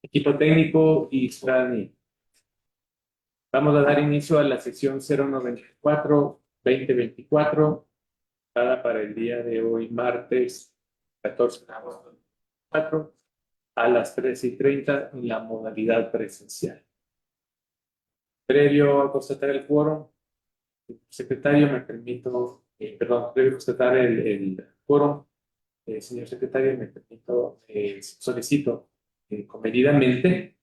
Equipo técnico y Strani. Vamos a dar inicio a la sesión 094-2024, dada para el día de hoy, martes 14 de agosto, a las 13:30 en la modalidad presencial. Previo a constatar el quórum, secretario, me permito, previo a constatar el quórum, señor secretario, me permito, solicito comedidamente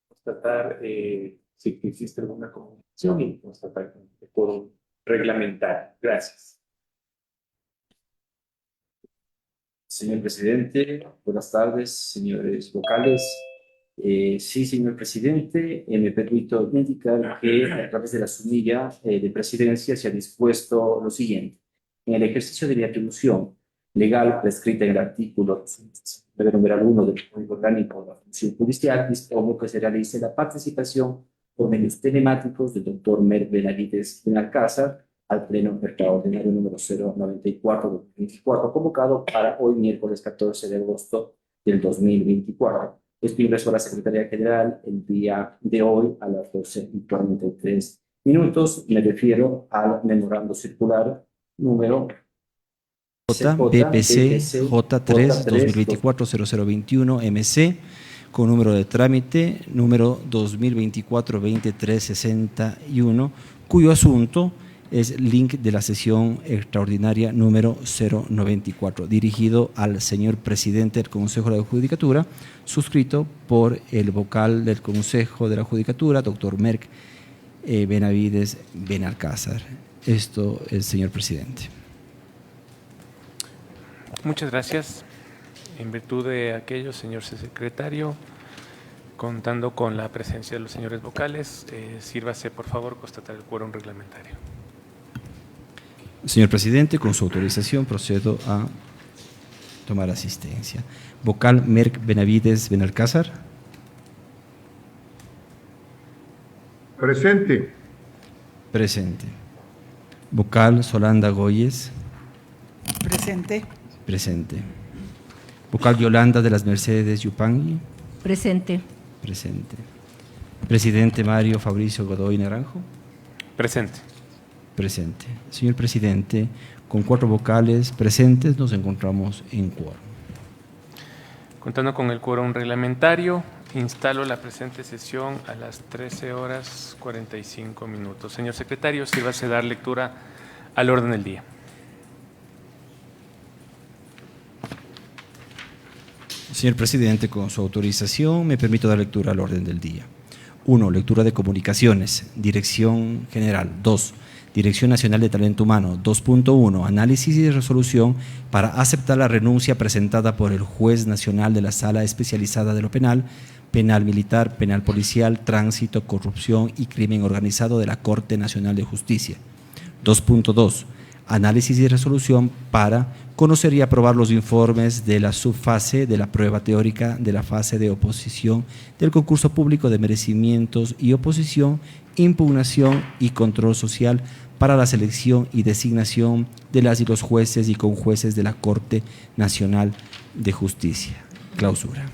constatar si existe alguna comunicación y constatar el quórum reglamentario. Gracias. Señor presidente, buenas tardes, señores vocales. Sí, señor presidente, me permito indicar que a través de la sumilla de presidencia se ha dispuesto lo siguiente. En el ejercicio de mi atribución legal prescrita en el artículo numeral 1 del Código Orgánico de la Función Judicial, dispongo que se realice la participación por medios telemáticos del doctor Merck Benavides Benalcázar al Pleno Extraordinario número 094-2024, convocado para hoy, miércoles 14 de agosto del 2024. Esto ingresó a la Secretaría General el día de hoy a las 12:43 minutos. Me refiero al memorando circular número BPC J3 2024-0021 MC con número de trámite número 2024-2361, cuyo asunto es link de la sesión extraordinaria número 094, dirigido al señor presidente del Consejo de la Judicatura, suscrito por el vocal del Consejo de la Judicatura, doctor Merck Benavides Benalcázar. Esto es, señor presidente. Muchas gracias. En virtud de aquello, señor secretario, contando con la presencia de los señores vocales, sírvase, por favor, constatar el quórum reglamentario. Señor presidente, con su autorización procedo a tomar asistencia. Vocal Merck Benavides Benalcázar. Presente. Presente. Vocal Solanda Goyes. Presente. Presente. Vocal Yolanda de las Mercedes Yupangui. Presente. Presente. Presidente Mario Fabricio Godoy Naranjo. Presente. Presente. Señor presidente, con 4 vocales presentes nos encontramos en quórum. Contando con el quórum reglamentario, instalo la presente sesión a las 13:45. Señor secretario, sírvase dar lectura al orden del día. Señor presidente, con su autorización me permito dar lectura al orden del día. 1. Lectura de comunicaciones. Dirección General. 2. Dirección Nacional de Talento Humano. 2.1. Análisis y resolución para aceptar la renuncia presentada por el juez nacional de la Sala Especializada de lo Penal, Penal Militar, Penal Policial, Tránsito, Corrupción y Crimen Organizado de la Corte Nacional de Justicia. 2.2. Análisis y resolución para conocer y aprobar los informes de la subfase de la prueba teórica de la fase de oposición del concurso público de merecimientos y oposición, impugnación y control social para la selección y designación de las y los jueces y conjueces de la Corte Nacional de Justicia. Clausura.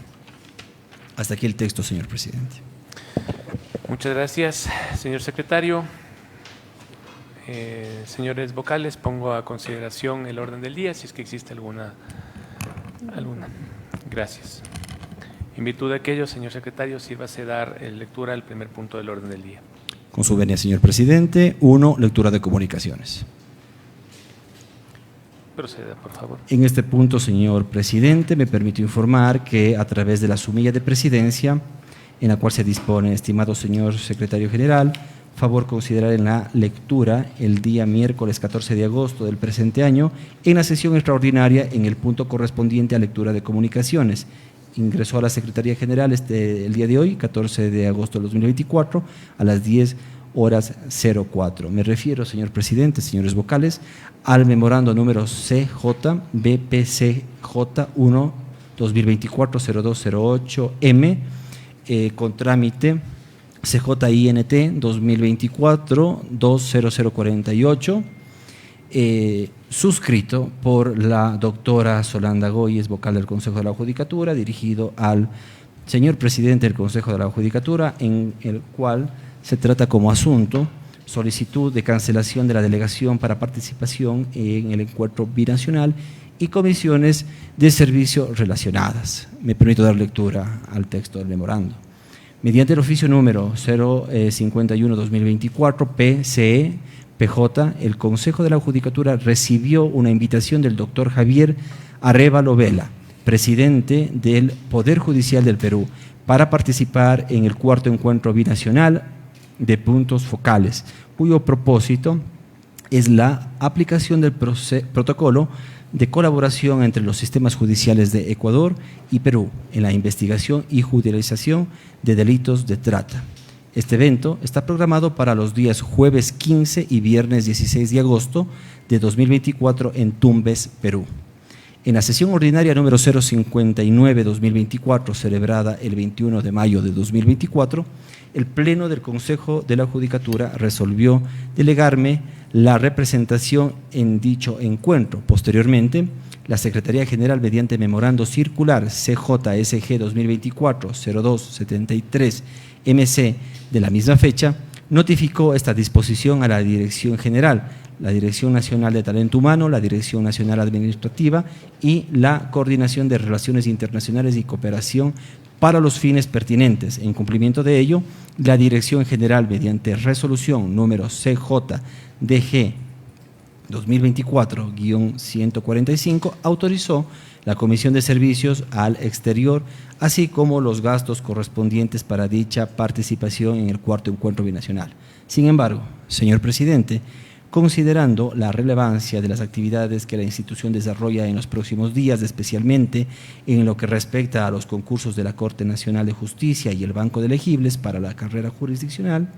Hasta aquí el texto, señor presidente. Muchas gracias, señor secretario. Señores vocales, pongo a consideración el orden del día, si es que existe alguna. Gracias. En virtud de aquello, señor secretario, sírvase dar lectura al primer punto del orden del día. Con su venia, señor presidente. 1. Lectura de comunicaciones. Proceda, por favor. En este punto, señor presidente, me permito informar que a través de la sumilla de presidencia, en la cual se dispone, estimado señor secretario general, favor considerar en la lectura el día miércoles 14 de agosto del presente año en la sesión extraordinaria en el punto correspondiente a lectura de comunicaciones. Ingresó a la Secretaría General el día de hoy, 14 de agosto del 2024, a las 10:04. Me refiero, señor presidente, señores vocales, al memorando número CJ BPCJ 1 2024-0208M con trámite CJINT 2024-20048, suscrito por la doctora Solanda Goyes, vocal del Consejo de la Judicatura, dirigido al señor presidente del Consejo de la Judicatura, en el cual se trata como asunto solicitud de cancelación de la delegación para participación en el encuentro binacional y comisiones de servicio relacionadas. Me permito dar lectura al texto del memorando. Mediante el oficio número 051-2024 PCE PJ, el Consejo de la Judicatura recibió una invitación del doctor Javier Arévalo Vela, presidente del Poder Judicial del Perú, para participar en el cuarto encuentro binacional de puntos focales, cuyo propósito es la aplicación del protocolo de colaboración entre los sistemas judiciales de Ecuador y Perú en la investigación y judicialización de delitos de trata. Este evento está programado para los días jueves 15 y viernes 16 de agosto de 2024 en Tumbes, Perú. En la sesión ordinaria número 059-2024, celebrada el 21 de mayo de 2024, el Pleno del Consejo de la Judicatura resolvió delegarme la representación en dicho encuentro. Posteriormente, la Secretaría General, mediante memorando circular CJSG 2024-0273 MC de la misma fecha, notificó esta disposición a la Dirección General, la Dirección Nacional de Talento Humano, la Dirección Nacional Administrativa y la Coordinación de Relaciones Internacionales y Cooperación para los fines pertinentes. En cumplimiento de ello, la Dirección General, mediante resolución número CJDG 2024-145, autorizó la Comisión de Servicios al Exterior, así como los gastos correspondientes para dicha participación en el cuarto encuentro binacional. Sin embargo, señor presidente, considerando la relevancia de las actividades que la institución desarrolla en los próximos días, especialmente en lo que respecta a los concursos de la Corte Nacional de Justicia y el Banco de Elegibles para la carrera jurisdiccional,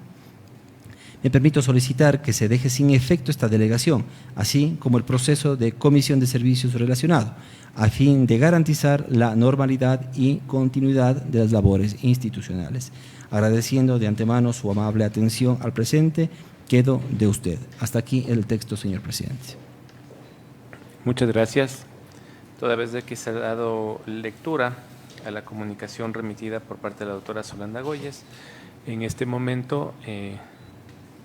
me permito solicitar que se deje sin efecto esta delegación, así como el proceso de comisión de servicios relacionado, a fin de garantizar la normalidad y continuidad de las labores institucionales. Agradeciendo de antemano su amable atención al presente, quedo de usted. Hasta aquí el texto, señor presidente. Muchas gracias. Toda vez de que se ha dado lectura a la comunicación remitida por parte de la doctora Solanda Goyes, en este momento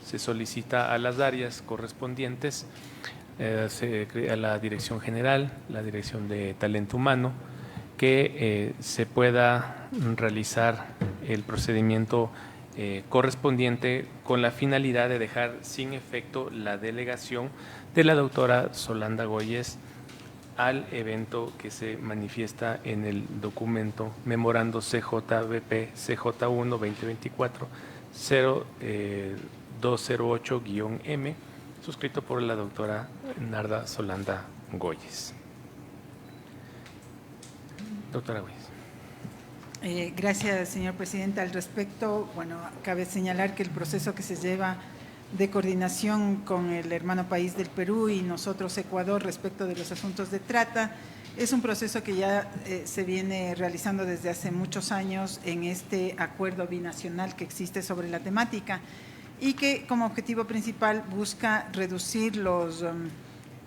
se solicita a las áreas correspondientes, a la Dirección General, la Dirección de Talento Humano, que se pueda realizar el procedimiento correspondiente con la finalidad de dejar sin efecto la delegación de la doctora Solanda Goyes al evento que se manifiesta en el documento memorando CJBP CJ1 2024 0208-M, suscrito por la doctora Narda Solanda Goyes. Doctora Goyes. Gracias, señor presidente. Al respecto, bueno, cabe señalar que el proceso que se lleva de coordinación con el hermano país del Perú y nosotros, Ecuador, respecto de los asuntos de trata, es un proceso que ya se viene realizando desde hace muchos años en este acuerdo binacional que existe sobre la temática y que como objetivo principal busca reducir los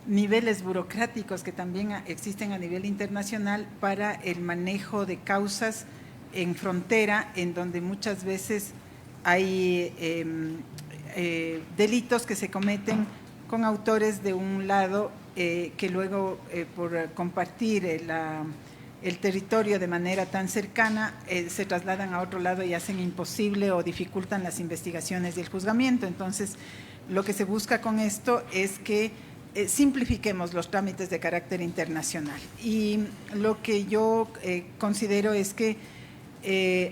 niveles burocráticos que también existen a nivel internacional para el manejo de causas en frontera, en donde muchas veces hay delitos que se cometen con autores de un lado que luego por compartir el territorio de manera tan cercana se trasladan a otro lado y hacen imposible o dificultan las investigaciones y el juzgamiento. Entonces, lo que se busca con esto es que simplifiquemos los trámites de carácter internacional. Y lo que yo considero es que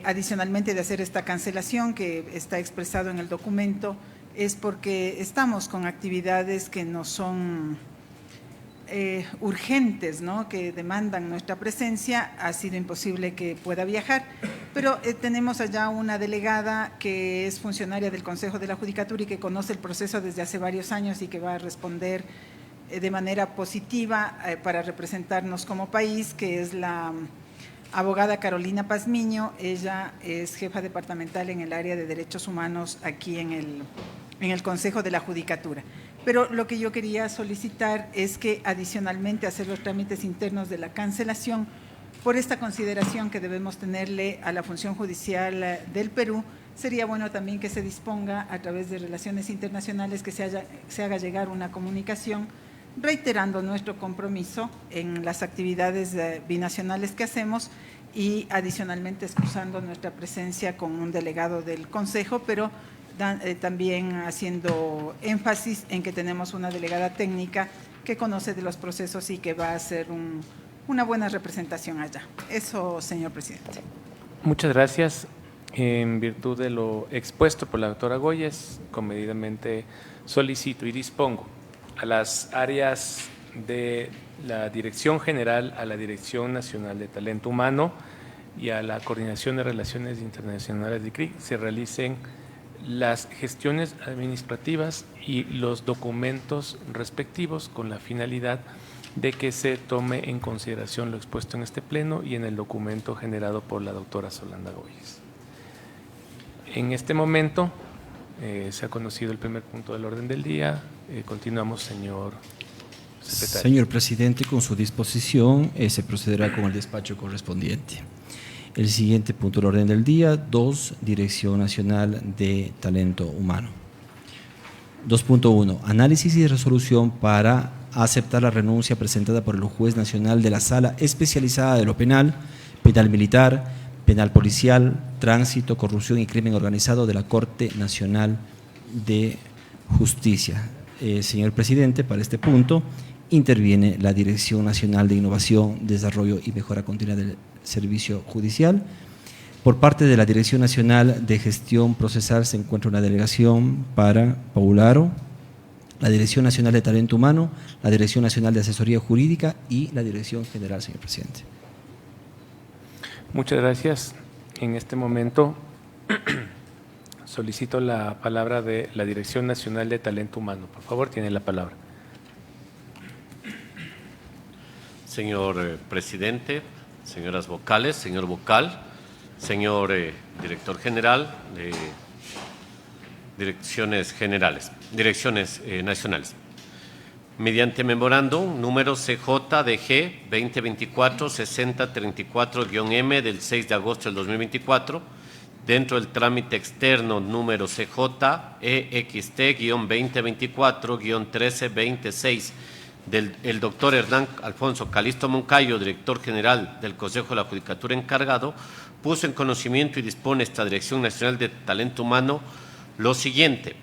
adicionalmente de hacer esta cancelación que está expresado en el documento, es porque estamos con actividades que no son urgentes, ¿no?, que demandan nuestra presencia. Ha sido imposible que pueda viajar, pero tenemos allá una delegada que es funcionaria del Consejo de la Judicatura y que conoce el proceso desde hace varios años y que va a responder de manera positiva para representarnos como país, que es la abogada Carolina Pazmiño. Ella es jefa departamental en el área de derechos humanos aquí en el Consejo de la Judicatura. Pero lo que yo quería solicitar es que adicionalmente hacer los trámites internos de la cancelación por esta consideración que debemos tenerle a la función judicial del Perú. Sería bueno también que se disponga a través de relaciones internacionales que se haga llegar una comunicación reiterando nuestro compromiso en las actividades binacionales que hacemos y adicionalmente excusando nuestra presencia con un delegado del Consejo, pero también haciendo énfasis en que tenemos una delegada técnica que conoce de los procesos y que va a hacer una buena representación allá. Eso, señor presidente. Muchas gracias. En virtud de lo expuesto por la doctora Goyes, comedidamente solicito y dispongo a las áreas de la Dirección General, a la Dirección Nacional de Talento Humano y a la Coordinación de Relaciones Internacionales de CRIC se realicen las gestiones administrativas y los documentos respectivos con la finalidad de que se tome en consideración lo expuesto en este pleno y en el documento generado por la doctora Solanda Goyes. En este momento se ha conocido el primer punto del orden del día. Continuamos, señor secretario. Señor presidente, con su disposición se procederá con el despacho correspondiente. El siguiente punto del orden del día, 2, Dirección Nacional de Talento Humano. 2.1. Análisis y resolución para aceptar la renuncia presentada por el juez nacional de la Sala Especializada de lo Penal, Penal Militar, Penal Policial, Tránsito, Corrupción y Crimen Organizado de la Corte Nacional de Justicia. Señor presidente, para este punto interviene la Dirección Nacional de Innovación, Desarrollo y Mejora Continua del Servicio Judicial. Por parte de la Dirección Nacional de Gestión Procesal se encuentra una delegación para Paularo, la Dirección Nacional de Talento Humano, la Dirección Nacional de Asesoría Jurídica y la Dirección General, señor presidente. Muchas gracias. En este momento solicito la palabra de la Dirección Nacional de Talento Humano. Por favor, tiene la palabra. Señor presidente, señoras vocales, señor vocal, señor director general de direcciones nacionales. Mediante memorándum número CJDG 2024-6034-M del 6 de agosto del 2024, dentro del trámite externo número CJEXT-2024-1326 del doctor Hernán Alfonso Calisto Moncayo, director general del Consejo de la Judicatura encargado, puso en conocimiento y dispone esta Dirección Nacional de Talento Humano lo siguiente.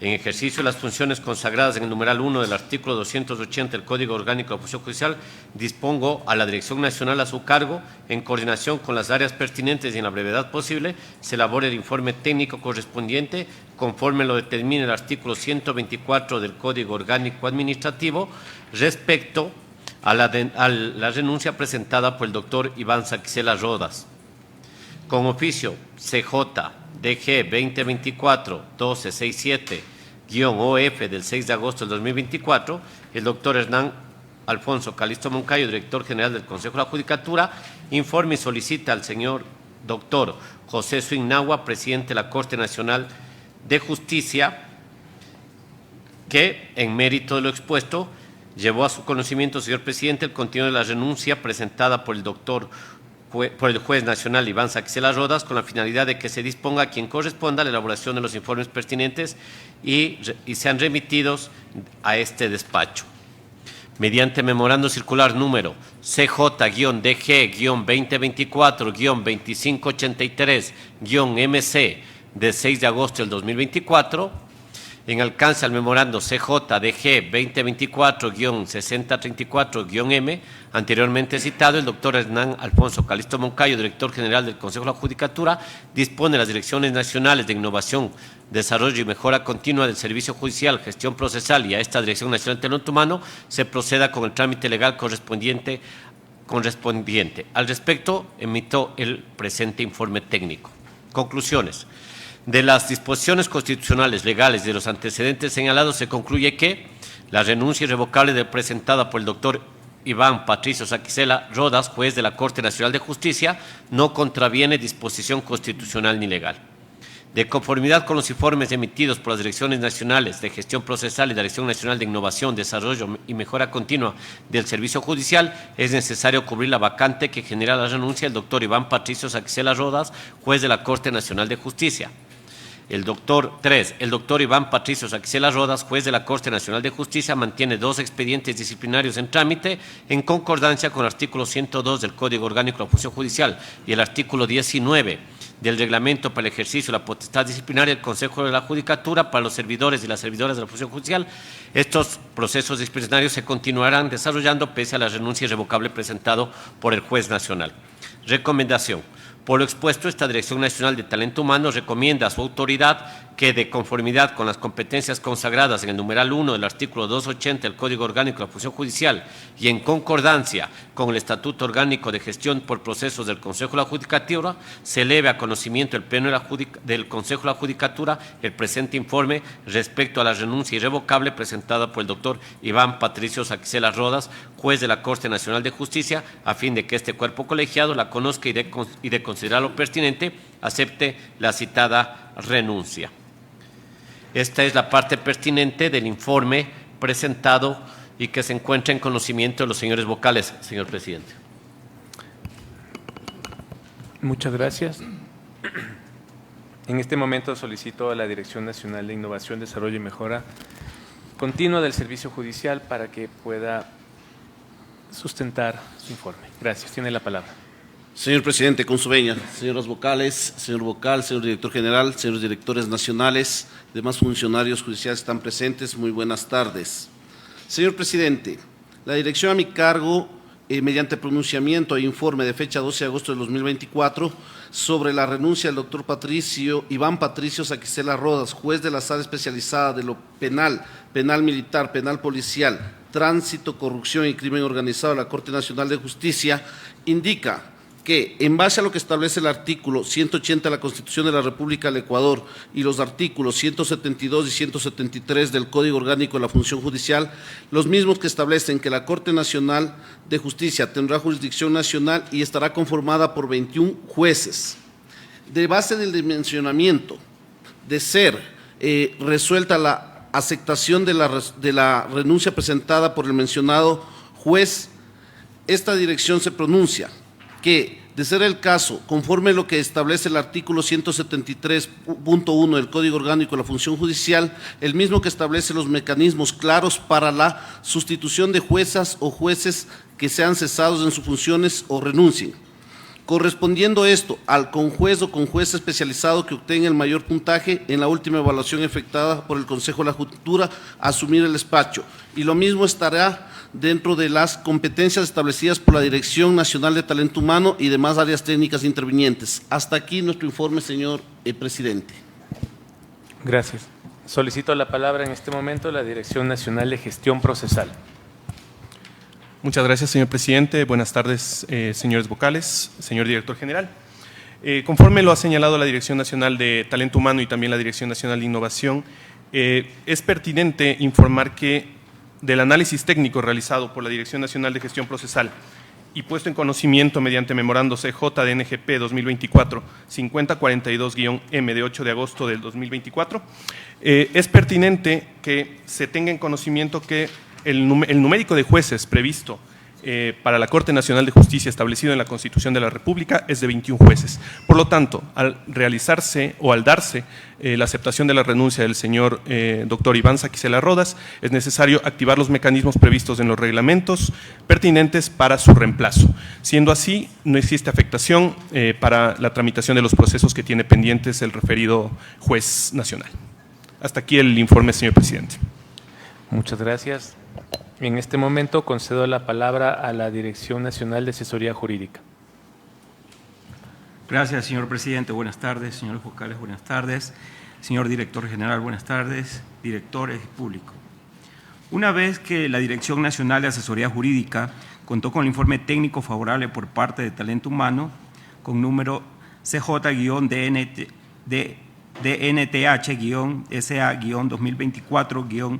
En ejercicio de las funciones consagradas en el numeral 1 del artículo 280 del Código Orgánico de la Función Judicial, dispongo a la Dirección Nacional a su cargo, en coordinación con las áreas pertinentes y en la brevedad posible, se elabore el informe técnico correspondiente, conforme lo determine el artículo 124 del Código Orgánico Administrativo, respecto a la renuncia presentada por el doctor Iván Saquicela Rodas. Con oficio CJDG 2024-1267-OF del 6 de agosto del 2024, el doctor Hernán Alfonso Calisto Moncayo, director general del Consejo de la Judicatura, informa y solicita al señor doctor José Suignagua, presidente de la Corte Nacional de Justicia, que, en mérito de lo expuesto, llevó a su conocimiento, señor presidente, el contenido de la renuncia presentada por el juez nacional Iván Saquicela Rodas, con la finalidad de que se disponga a quien corresponda a la elaboración de los informes pertinentes y sean remitidos a este despacho. Mediante memorando circular número CJ-DG-2024-2583-MC de 6 de agosto del 2024, en alcance al memorando CJDG 2024-6034-M, anteriormente citado, el doctor Hernán Alfonso Calisto Moncayo, director general del Consejo de la Judicatura, dispone las Direcciones Nacionales de Innovación, Desarrollo y Mejora Continua del Servicio Judicial, Gestión Procesal y a esta Dirección Nacional de Talento Humano se proceda con el trámite legal correspondiente. Al respecto, emito el presente informe técnico. Conclusiones. De las disposiciones constitucionales, legales y de los antecedentes señalados, se concluye que la renuncia irrevocable presentada por el doctor Iván Patricio Saquicela Rodas, juez de la Corte Nacional de Justicia, no contraviene disposición constitucional ni legal. De conformidad con los informes emitidos por las Direcciones Nacionales de Gestión Procesal y la Dirección Nacional de Innovación, Desarrollo y Mejora Continua del Servicio Judicial, es necesario cubrir la vacante que genera la renuncia del doctor Iván Patricio Saquicela Rodas, juez de la Corte Nacional de Justicia. El doctor Iván Patricio Saquicela Rodas, juez de la Corte Nacional de Justicia, mantiene 2 expedientes disciplinarios en trámite en concordancia con el artículo 102 del Código Orgánico de la Función Judicial y el artículo 19 del Reglamento para el ejercicio de la potestad disciplinaria del Consejo de la Judicatura para los servidores y las servidoras de la Función Judicial. Estos procesos disciplinarios se continuarán desarrollando pese a la renuncia irrevocable presentada por el juez nacional. Recomendación. Por lo expuesto, esta Dirección Nacional de Talento Humano recomienda a su autoridad que, de conformidad con las competencias consagradas en el numeral 1 del artículo 280 del Código Orgánico de la Función Judicial y en concordancia con el Estatuto Orgánico de Gestión por Procesos del Consejo de la Judicatura, se eleve a conocimiento del Pleno del Consejo de la Judicatura el presente informe respecto a la renuncia irrevocable presentada por el doctor Iván Patricio Saquicela Rodas, juez de la Corte Nacional de Justicia, a fin de que este cuerpo colegiado la conozca y de considerarlo pertinente, acepte la citada renuncia. Esta es la parte pertinente del informe presentado y que se encuentra en conocimiento de los señores vocales, señor presidente. Muchas gracias. En este momento solicito a la Dirección Nacional de Innovación, Desarrollo y Mejora Continua del Servicio Judicial para que pueda sustentar su informe. Gracias. Tiene la palabra. Señor presidente, con su venia, señoras vocales, señor vocal, señor director general, señores directores nacionales, demás funcionarios judiciales están presentes, muy buenas tardes. Señor presidente, la dirección a mi cargo, mediante pronunciamiento e informe de fecha 12 de agosto de 2024, sobre la renuncia del doctor Iván Patricio Saquicela Rodas, juez de la Sala Especializada de lo Penal, Penal Militar, Penal Policial, Tránsito, Corrupción y Crimen Organizado de la Corte Nacional de Justicia, indica que, en base a lo que establece el artículo 180 de la Constitución de la República del Ecuador y los artículos 172 y 173 del Código Orgánico de la Función Judicial, los mismos que establecen que la Corte Nacional de Justicia tendrá jurisdicción nacional y estará conformada por 21 jueces. De base del dimensionamiento, de ser resuelta la aceptación de la renuncia presentada por el mencionado juez, esta dirección se pronuncia que, de ser el caso, conforme lo que establece el artículo 173.1 del Código Orgánico de la Función Judicial, el mismo que establece los mecanismos claros para la sustitución de juezas o jueces que sean cesados en sus funciones o renuncien, correspondiendo esto al conjuez o conjuez especializado que obtenga el mayor puntaje en la última evaluación efectuada por el Consejo de la Judicatura, asumir el despacho, y lo mismo estará dentro de las competencias establecidas por la Dirección Nacional de Talento Humano y demás áreas técnicas intervinientes. Hasta aquí nuestro informe, señor presidente. Gracias. Solicito la palabra en este momento a la Dirección Nacional de Gestión Procesal. Muchas gracias, señor presidente. Buenas tardes, señores vocales, señor director general. Conforme lo ha señalado la Dirección Nacional de Talento Humano y también la Dirección Nacional de Innovación, es pertinente informar que del análisis técnico realizado por la Dirección Nacional de Gestión Procesal y puesto en conocimiento mediante memorando CJ-DNGP 2024-5042-M de 8 de agosto del 2024, es pertinente que se tenga en conocimiento que el numérico de jueces previsto para la Corte Nacional de Justicia establecido en la Constitución de la República es de 21 jueces. Por lo tanto, al realizarse o al darse la aceptación de la renuncia del señor doctor Iván Saquicela Rodas, es necesario activar los mecanismos previstos en los reglamentos pertinentes para su reemplazo. Siendo así, no existe afectación para la tramitación de los procesos que tiene pendientes el referido juez nacional. Hasta aquí el informe, señor presidente. Muchas gracias. En este momento concedo la palabra a la Dirección Nacional de Asesoría Jurídica. Gracias, señor presidente. Buenas tardes, señores vocales. Buenas tardes. Señor director general, buenas tardes. Directores y público. Una vez que la Dirección Nacional de Asesoría Jurídica contó con el informe técnico favorable por parte de Talento Humano, con número CJ-DNTH-SA-2024-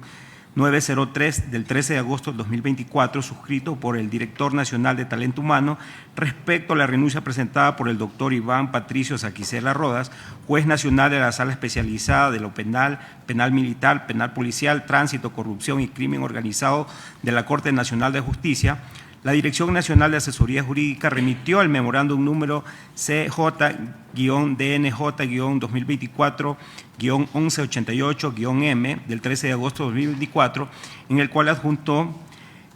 903 del 13 de agosto del 2024, suscrito por el Director Nacional de Talento Humano, respecto a la renuncia presentada por el doctor Iván Patricio Saquicela Rodas, juez nacional de la Sala Especializada de lo Penal, Penal Militar, Penal Policial, Tránsito, Corrupción y Crimen Organizado de la Corte Nacional de Justicia. La Dirección Nacional de Asesoría Jurídica remitió el memorándum número CJ-DNJ-2024-1188-M del 13 de agosto de 2024, en el cual adjuntó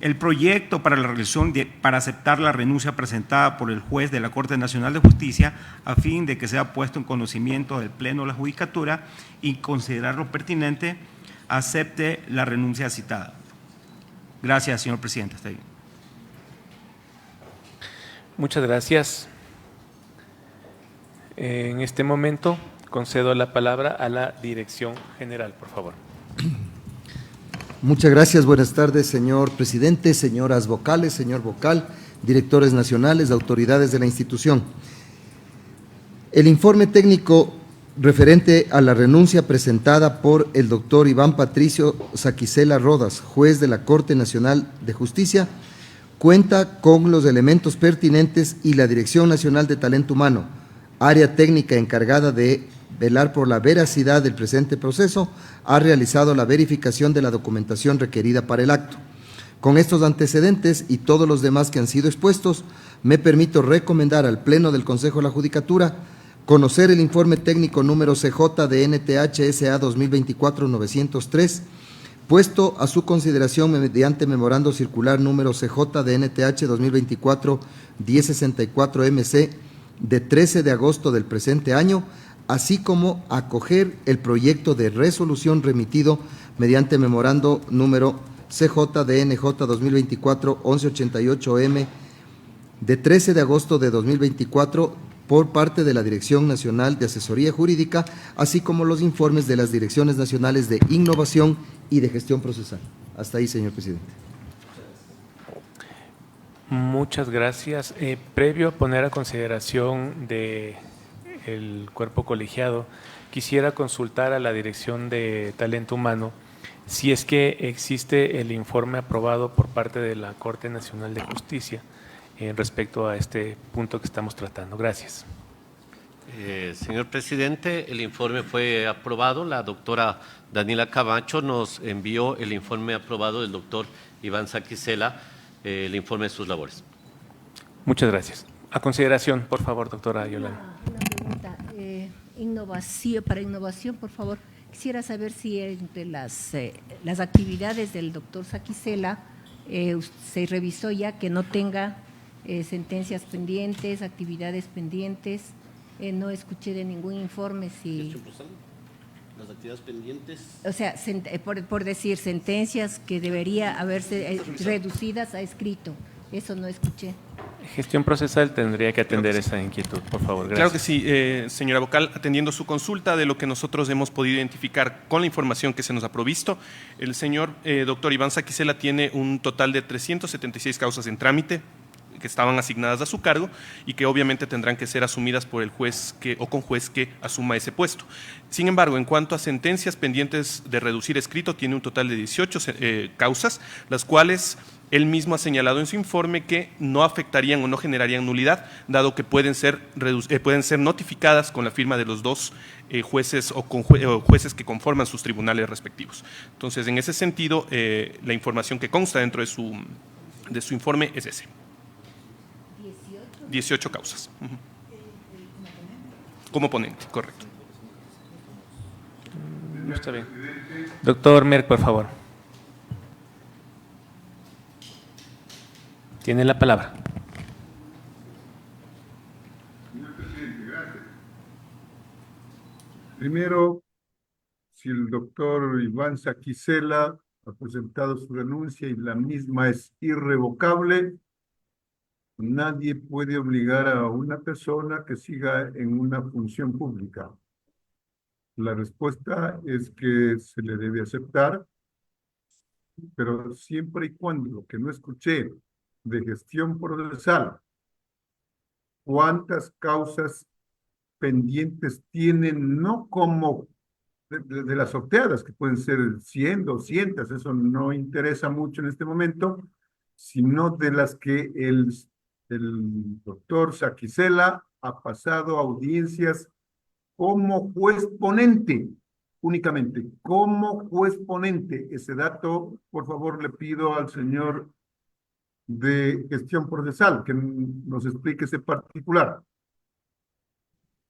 el proyecto para aceptar la renuncia presentada por el juez de la Corte Nacional de Justicia a fin de que sea puesto en conocimiento del Pleno de la Judicatura y considerarlo pertinente, acepte la renuncia citada. Gracias, señor presidente. Hasta ahí. Muchas gracias. En este momento concedo la palabra a la Dirección General, por favor. Muchas gracias. Buenas tardes, señor presidente, señoras vocales, señor vocal, directores nacionales, autoridades de la institución. El informe técnico referente a la renuncia presentada por el doctor Iván Patricio Saquicela Rodas, juez de la Corte Nacional de Justicia, cuenta con los elementos pertinentes y la Dirección Nacional de Talento Humano, área técnica encargada de velar por la veracidad del presente proceso, ha realizado la verificación de la documentación requerida para el acto. Con estos antecedentes y todos los demás que han sido expuestos, me permito recomendar al Pleno del Consejo de la Judicatura conocer el informe técnico número CJ de NTH SA 2024-903, puesto a su consideración mediante memorando circular número CJ de NTH 2024-1064-MC de 13 de agosto del presente año, así como acoger el proyecto de resolución remitido mediante memorando número CJ de NJ 2024-1188-M de 13 de agosto de 2024 por parte de la Dirección Nacional de Asesoría Jurídica, así como los informes de las Direcciones Nacionales de Innovación y de Gestión Procesal. Hasta ahí, señor presidente. Muchas gracias. Previo a poner a consideración del cuerpo colegiado, quisiera consultar a la Dirección de Talento Humano si es que existe el informe aprobado por parte de la Corte Nacional de Justicia respecto a este punto que estamos tratando. Gracias. Señor presidente, el informe fue aprobado. La doctora Daniela Camacho nos envió el informe aprobado del doctor Iván Saquicela, el informe de sus labores. Muchas gracias. A consideración, por favor, doctora Yolanda. Una pregunta. Para innovación, por favor, quisiera saber si entre las actividades del doctor Saquicela se revisó ya que no tenga sentencias pendientes, actividades pendientes. No escuché de ningún informe si… Las actividades pendientes. O sea, por decir, sentencias que debería haberse reducidas a escrito. Eso no escuché. Gestión procesal tendría que atender esa inquietud, por favor. Gracias. Claro que sí, señora vocal, atendiendo su consulta de lo que nosotros hemos podido identificar con la información que se nos ha provisto, el señor doctor Iván Saquicela tiene un total de 376 causas en trámite que estaban asignadas a su cargo y que obviamente tendrán que ser asumidas por el juez o con juez que asuma ese puesto. Sin embargo, en cuanto a sentencias pendientes de reducir escrito, tiene un total de 18 causas, las cuales él mismo ha señalado en su informe que no afectarían o no generarían nulidad, dado que pueden ser notificadas con la firma de los dos jueces o jueces que conforman sus tribunales respectivos. Entonces, en ese sentido, la información que consta dentro de su informe es ese. 18 causas. Como ponente, correcto. Está bien. Doctor Merck, por favor. Tiene la palabra. Señor presidente, gracias. Primero, si el doctor Iván Saquicela ha presentado su renuncia y la misma es irrevocable, nadie puede obligar a una persona que siga en una función pública. La respuesta es que se le debe aceptar, pero siempre y cuando lo que no escuché de gestión procesal, cuántas causas pendientes tienen, no como de las sorteadas, que pueden ser 100, 200, eso no interesa mucho en este momento, sino de las que el doctor Saquicela ha pasado a audiencias como juez ponente, únicamente, como juez ponente. Ese dato, por favor, le pido al señor de gestión procesal que nos explique ese particular.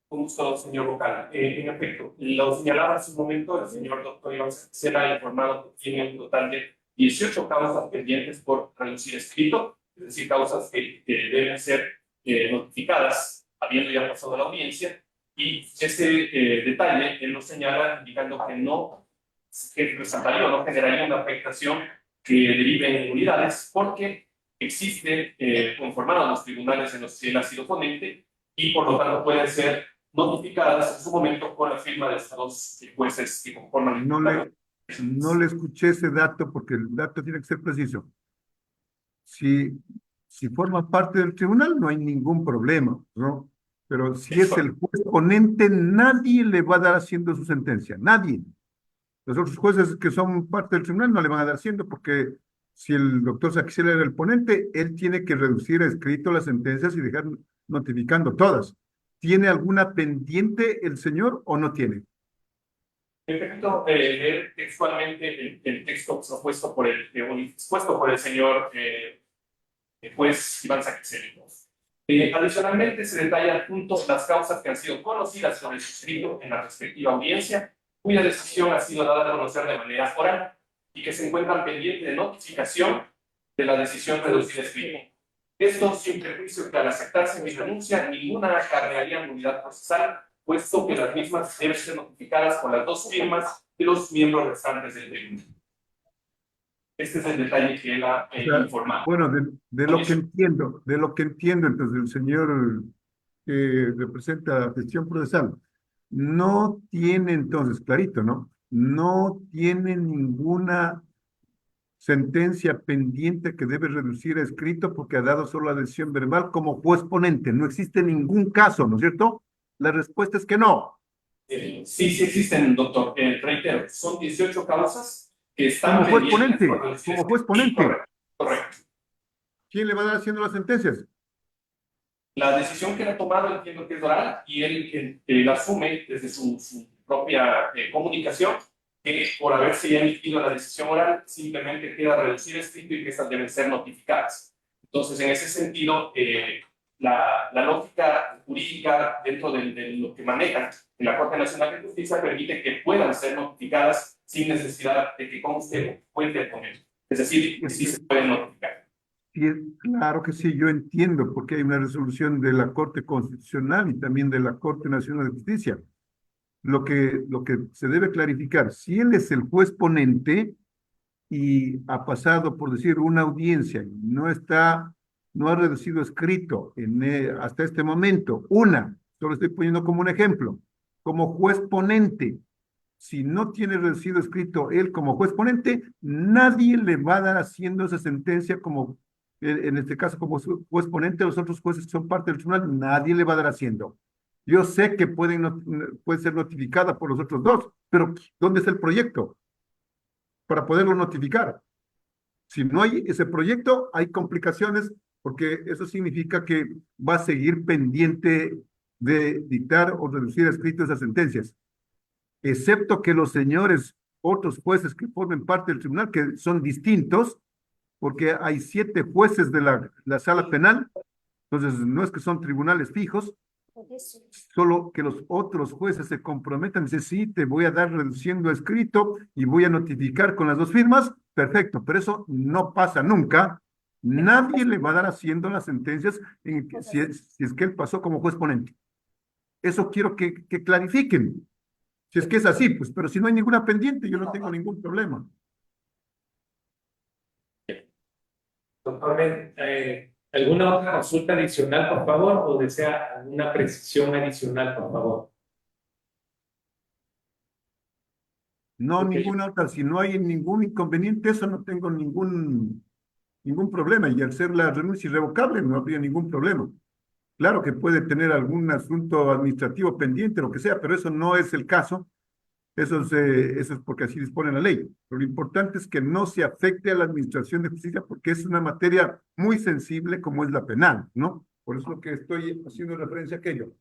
Con gusto, señor vocal. En efecto, lo señalaba hace un momento el señor doctor Iván Saquicela ha informado que tiene un total de 18 causas pendientes por reducir escrito, es decir, causas que deben ser notificadas habiendo ya pasado la audiencia, y ese detalle él lo señala indicando que no que resultaría o no generaría una afectación que derive en unidades porque existe conformado a los tribunales en los que él ha sido ponente y por lo tanto pueden ser notificadas en su momento con la firma de estos dos jueces que conforman. No le escuché ese dato porque el dato tiene que ser preciso. Si forma parte del tribunal no hay ningún problema, ¿no? Pero si es el juez ponente, nadie le va a dar haciendo su sentencia, nadie. Los otros jueces que son parte del tribunal no le van a dar haciendo porque si el doctor Saquicela era el ponente, él tiene que reducir a escrito las sentencias y dejar notificando todas. ¿Tiene alguna pendiente el señor o no tiene? En efecto, leer textualmente el texto expuesto por el señor juez Iván Saquicela. Adicionalmente, se detallan juntos las causas que han sido conocidas sobre el suscrito en la respectiva audiencia, cuya decisión ha sido dada a conocer de manera oral y que se encuentran pendientes de notificación de la decisión reducida escrito. Esto sin perjuicio que al aceptarse mi renuncia, ninguna acarrearía nulidad procesal, puesto que las mismas deben ser notificadas con las dos firmas de los miembros restantes del tribunal. Este es el detalle que él ha informado. Bueno, de lo que entiendo, entonces el señor que representa la gestión procesal no tiene entonces, clarito, ¿no? No tiene ninguna sentencia pendiente que debe reducir a escrito porque ha dado solo la decisión verbal como juez ponente. No existe ningún caso, ¿no es cierto? La respuesta es que no. Sí existen, doctor. Reitero, son 18 causas que están como juez ponente, como juez ponente. Correcto. ¿Quién le va a dar haciendo las sentencias? La decisión que él ha tomado entiendo que es oral y él asume desde su propia comunicación que por haberse ya emitido la decisión oral simplemente queda reducir escrito y que estas deben ser notificadas. Entonces, en ese sentido, la lógica jurídica dentro de lo que maneja en la Corte Nacional de Justicia permite que puedan ser notificadas sin necesidad de que conste cuente el documento. Es decir, que sí se pueden notificar. Sí, claro que sí, yo entiendo porque hay una resolución de la Corte Constitucional y también de la Corte Nacional de Justicia. Lo que se debe clarificar, si él es el juez ponente y ha pasado, por decir, una audiencia, no ha reducido escrito hasta este momento, solo estoy poniendo como un ejemplo, como juez ponente, si no tiene reducido escrito él como juez ponente, nadie le va a dar haciendo esa sentencia como, en este caso, como juez ponente, los otros jueces que son parte del tribunal, nadie le va a dar haciendo. Yo sé que puede ser notificada por los otros dos, pero ¿dónde está el proyecto para poderlo notificar? Si no hay ese proyecto, hay complicaciones, porque eso significa que va a seguir pendiente de dictar o reducir a escrito esas sentencias. Excepto que los señores, otros jueces que formen parte del tribunal, que son distintos, porque hay 7 jueces de la sala penal, entonces no es que son tribunales fijos, solo que los otros jueces se comprometan y dicen, sí, te voy a dar reduciendo a escrito y voy a notificar con las 2 firmas, perfecto, pero eso no pasa nunca. Nadie le va a dar haciendo las sentencias si es que él pasó como juez ponente. Eso quiero que clarifiquen. Si es que es así, pues, pero si no hay ninguna pendiente, yo no tengo ningún problema. Doctor, ¿alguna otra consulta adicional, por favor, o desea alguna precisión adicional, por favor? No, ninguna otra. Si no hay ningún inconveniente, eso no tengo ningún problema. Y al ser la renuncia irrevocable, no habría ningún problema. Claro que puede tener algún asunto administrativo pendiente, lo que sea, pero eso no es el caso. Eso es porque así dispone la ley. Pero lo importante es que no se afecte a la administración de justicia porque es una materia muy sensible como es la penal, ¿no? Por eso es lo que estoy haciendo referencia a aquello.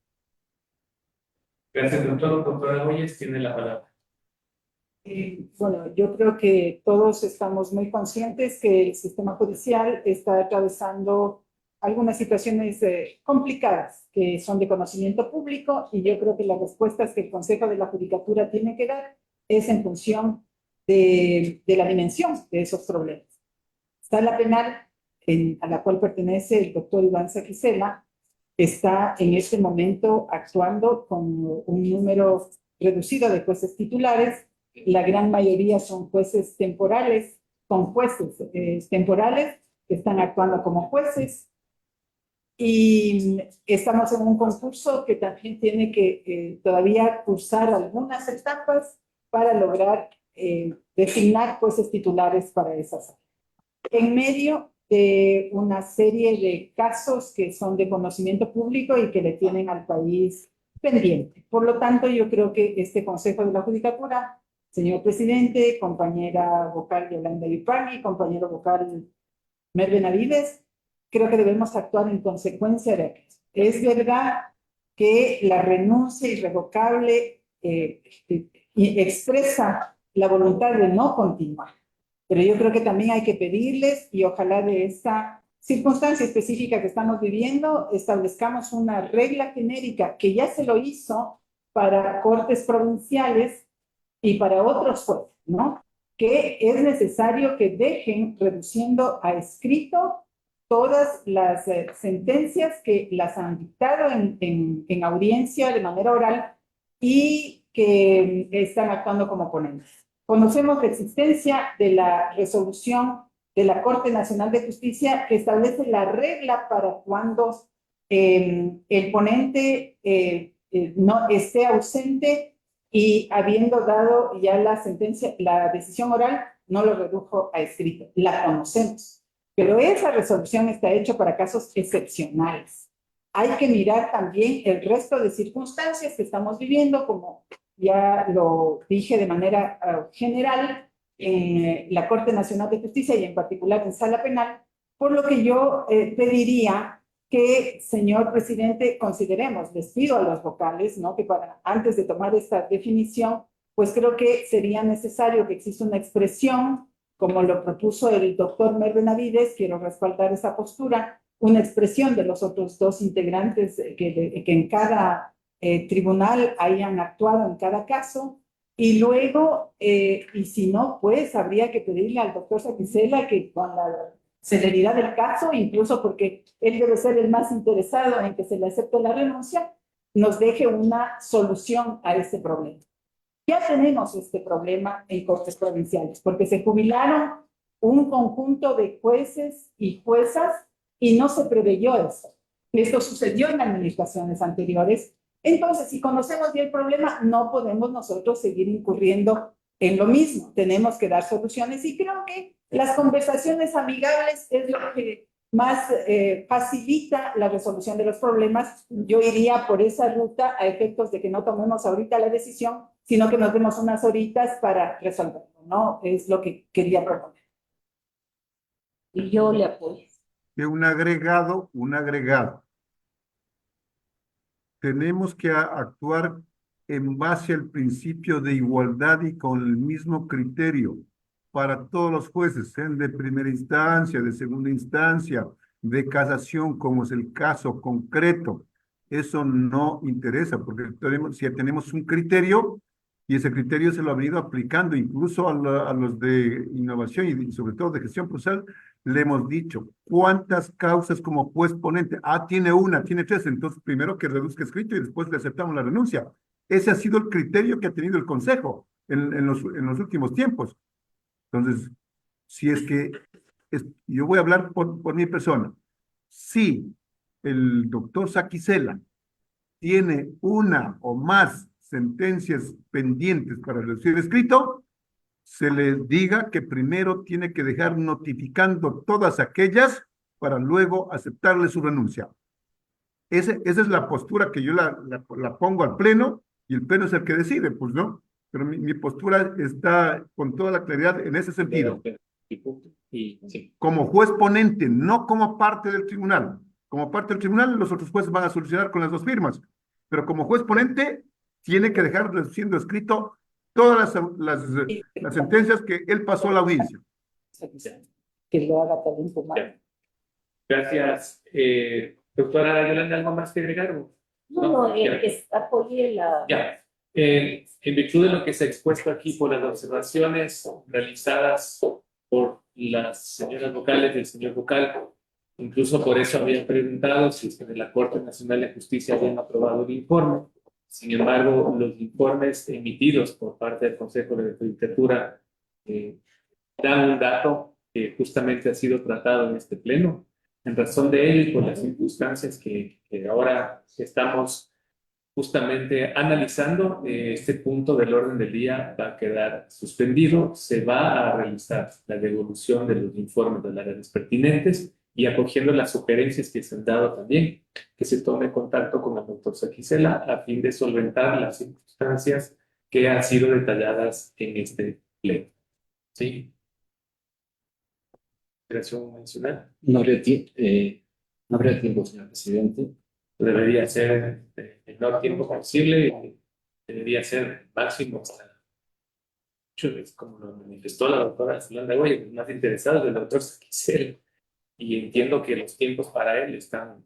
Gracias, doctor. Doctora Goyes, tiene la palabra. Bueno, yo creo que todos estamos muy conscientes que el sistema judicial está atravesando algunas situaciones complicadas que son de conocimiento público y yo creo que las respuestas que el Consejo de la Judicatura tiene que dar es en función de la dimensión de esos problemas. Está la penal a la cual pertenece el doctor Iván Saquicela, está en este momento actuando con un número reducido de jueces titulares. La gran mayoría son jueces temporales, son jueces temporales que están actuando como jueces. Y estamos en un concurso que también tiene que todavía cursar algunas etapas para lograr designar jueces titulares para esas áreas. En medio de una serie de casos que son de conocimiento público y que le tienen al país pendiente. Por lo tanto, yo creo que este Consejo de la Judicatura, señor presidente, compañera vocal Yolanda Yupagui, compañero vocal Mer Benavides, creo que debemos actuar en consecuencia de aquello. Es verdad que la renuncia irrevocable expresa la voluntad de no continuar, pero yo creo que también hay que pedirles, y ojalá de esta circunstancia específica que estamos viviendo, establezcamos una regla genérica que ya se lo hizo para cortes provinciales y para otros jueces, ¿no? Que es necesario que dejen reduciendo a escrito todas las sentencias que las han dictado en audiencia de manera oral y que están actuando como ponentes. Conocemos la existencia de la resolución de la Corte Nacional de Justicia que establece la regla para cuando el ponente no esté ausente y habiendo dado ya la sentencia, la decisión oral, no lo redujo a escrito. La conocemos. Pero esa resolución está hecha para casos excepcionales. Hay que mirar también el resto de circunstancias que estamos viviendo, como ya lo dije de manera general, en la Corte Nacional de Justicia y en particular en Sala Penal, por lo que yo pediría que, señor presidente, consideremos, les pido a los vocales, ¿no? Que antes de tomar esta definición, pues creo que sería necesario que exista una expresión como lo propuso el doctor Mer Benavides, quiero respaldar esa postura, una expresión de los otros dos integrantes que en cada tribunal hayan actuado en cada caso, y luego, y si no, pues habría que pedirle al doctor Saquicela que con la celeridad del caso, incluso porque él debe ser el más interesado en que se le acepte la renuncia, nos deje una solución a ese problema. Ya tenemos este problema en cortes provinciales, porque se jubilaron un conjunto de jueces y juezas y no se preveyó eso. Esto sucedió en administraciones anteriores. Entonces, si conocemos bien el problema, no podemos nosotros seguir incurriendo en lo mismo. Tenemos que dar soluciones y creo que las conversaciones amigables es lo que más facilita la resolución de los problemas. Yo iría por esa ruta a efectos de que no tomemos ahorita la decisión, sino que nos demos unas horitas para resolverlo, ¿no? Es lo que quería proponer. Y yo le apoyo. De un agregado. Tenemos que actuar en base al principio de igualdad y con el mismo criterio para todos los jueces, sean de primera instancia, de segunda instancia, de casación, como es el caso concreto. Eso no interesa, porque si tenemos un criterio, y ese criterio se lo ha venido aplicando incluso a los de innovación y sobre todo de gestión procesal, le hemos dicho cuántas causas como juez ponente. Tiene una, tiene tres, entonces primero que reduzca escrito y después le aceptamos la renuncia. Ese ha sido el criterio que ha tenido el Consejo en los últimos tiempos. Entonces, si es que yo voy a hablar por mi persona, si el doctor Saquicela tiene una o más sentencias pendientes para reducir escrito, se le diga que primero tiene que dejar notificando todas aquellas para luego aceptarle su renuncia. Esa es la postura que yo la pongo al Pleno, y el Pleno es el que decide, pues, ¿no? pero mi postura está con toda la claridad en ese sentido. Y sí. Como juez ponente, no como parte del tribunal. Como parte del tribunal, los otros jueces van a solucionar con las dos firmas. Pero como juez ponente, tiene que dejar siendo escrito todas las sentencias que él pasó a la audiencia. Que lo haga Talento Humano. Gracias. Doctora Yolanda, ¿algo más que agregar? Apoyé la... Ya. En virtud de lo que se ha expuesto aquí por las observaciones realizadas por las señoras vocales y el señor vocal, incluso por eso había preguntado si es que de la Corte Nacional de Justicia habían aprobado el informe. Sin embargo, los informes emitidos por parte del Consejo de la Judicatura dan un dato que justamente ha sido tratado en este pleno. En razón de ello y por las circunstancias que ahora estamos justamente analizando, este punto del orden del día va a quedar suspendido. Se va a realizar la devolución de los informes de las áreas pertinentes y acogiendo las sugerencias que se han dado también, que se tome contacto con el doctor Saquicela a fin de solventar las circunstancias que han sido detalladas en este pleno. ¿Sí? ¿Operación mencionar? No habría tiempo, señor presidente. Debería ser el menor tiempo posible y debería ser máximo hasta como lo manifestó la doctora Yolanda Goya, más interesado del doctor Saquicela. Y entiendo que los tiempos para él están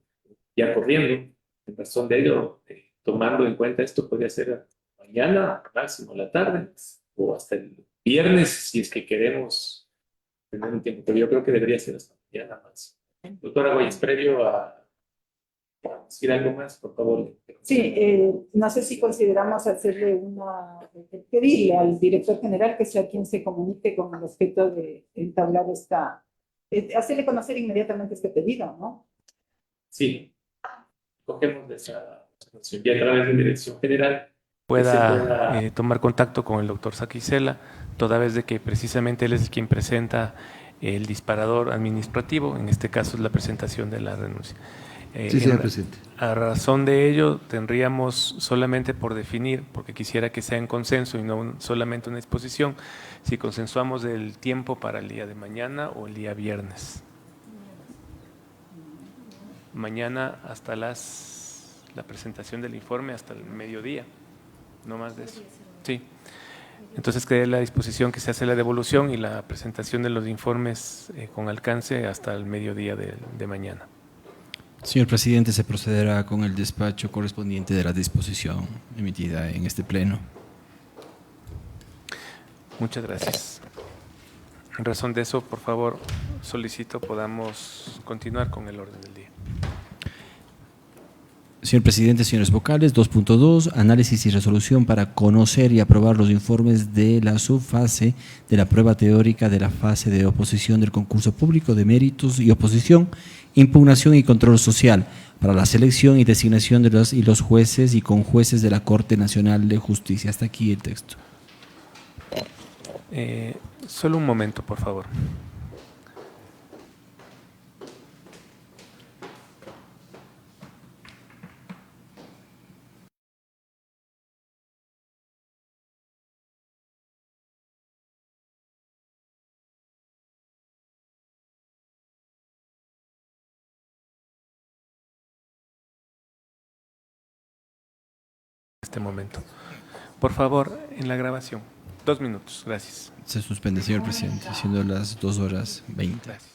ya corriendo. En razón de ello, tomando en cuenta esto, podría ser mañana, máximo la tarde, o hasta el viernes, si es que queremos tener un tiempo. Pero yo creo que debería ser hasta mañana más. Doctora Goya, previo a decir algo más, por favor. Sí, no sé si consideramos hacerle pedirle al director general que sea quien se comunique con el objeto de entablar hacerle conocer inmediatamente este pedido, ¿no? Sí, cogemos de esa información y a través de dirección general pueda tomar contacto con el doctor Saquicela, toda vez de que precisamente él es quien presenta el disparador administrativo, en este caso es la presentación de la renuncia. Sí, señor presidente. A razón de ello, tendríamos solamente por definir, porque quisiera que sea en consenso y no solamente una disposición, si consensuamos el tiempo para el día de mañana o el día viernes. Mañana hasta la presentación del informe hasta el mediodía, no más de eso. Sí. Entonces queda la disposición que se hace la devolución y la presentación de los informes con alcance hasta el mediodía de mañana. Señor presidente, se procederá con el despacho correspondiente de la disposición emitida en este pleno. Muchas gracias. En razón de eso, por favor, solicito podamos continuar con el orden del día. Señor presidente, señores vocales, 2.2, análisis y resolución para conocer y aprobar los informes de la subfase de la prueba teórica de la fase de oposición del concurso público de méritos y oposición, impugnación y control social para la selección y designación de los jueces y conjueces de la Corte Nacional de Justicia. Hasta aquí el texto. Solo un momento, por favor. Este momento. Por favor, en la grabación. 2 minutos, gracias. Se suspende, señor presidente, siendo las 2:20. Gracias.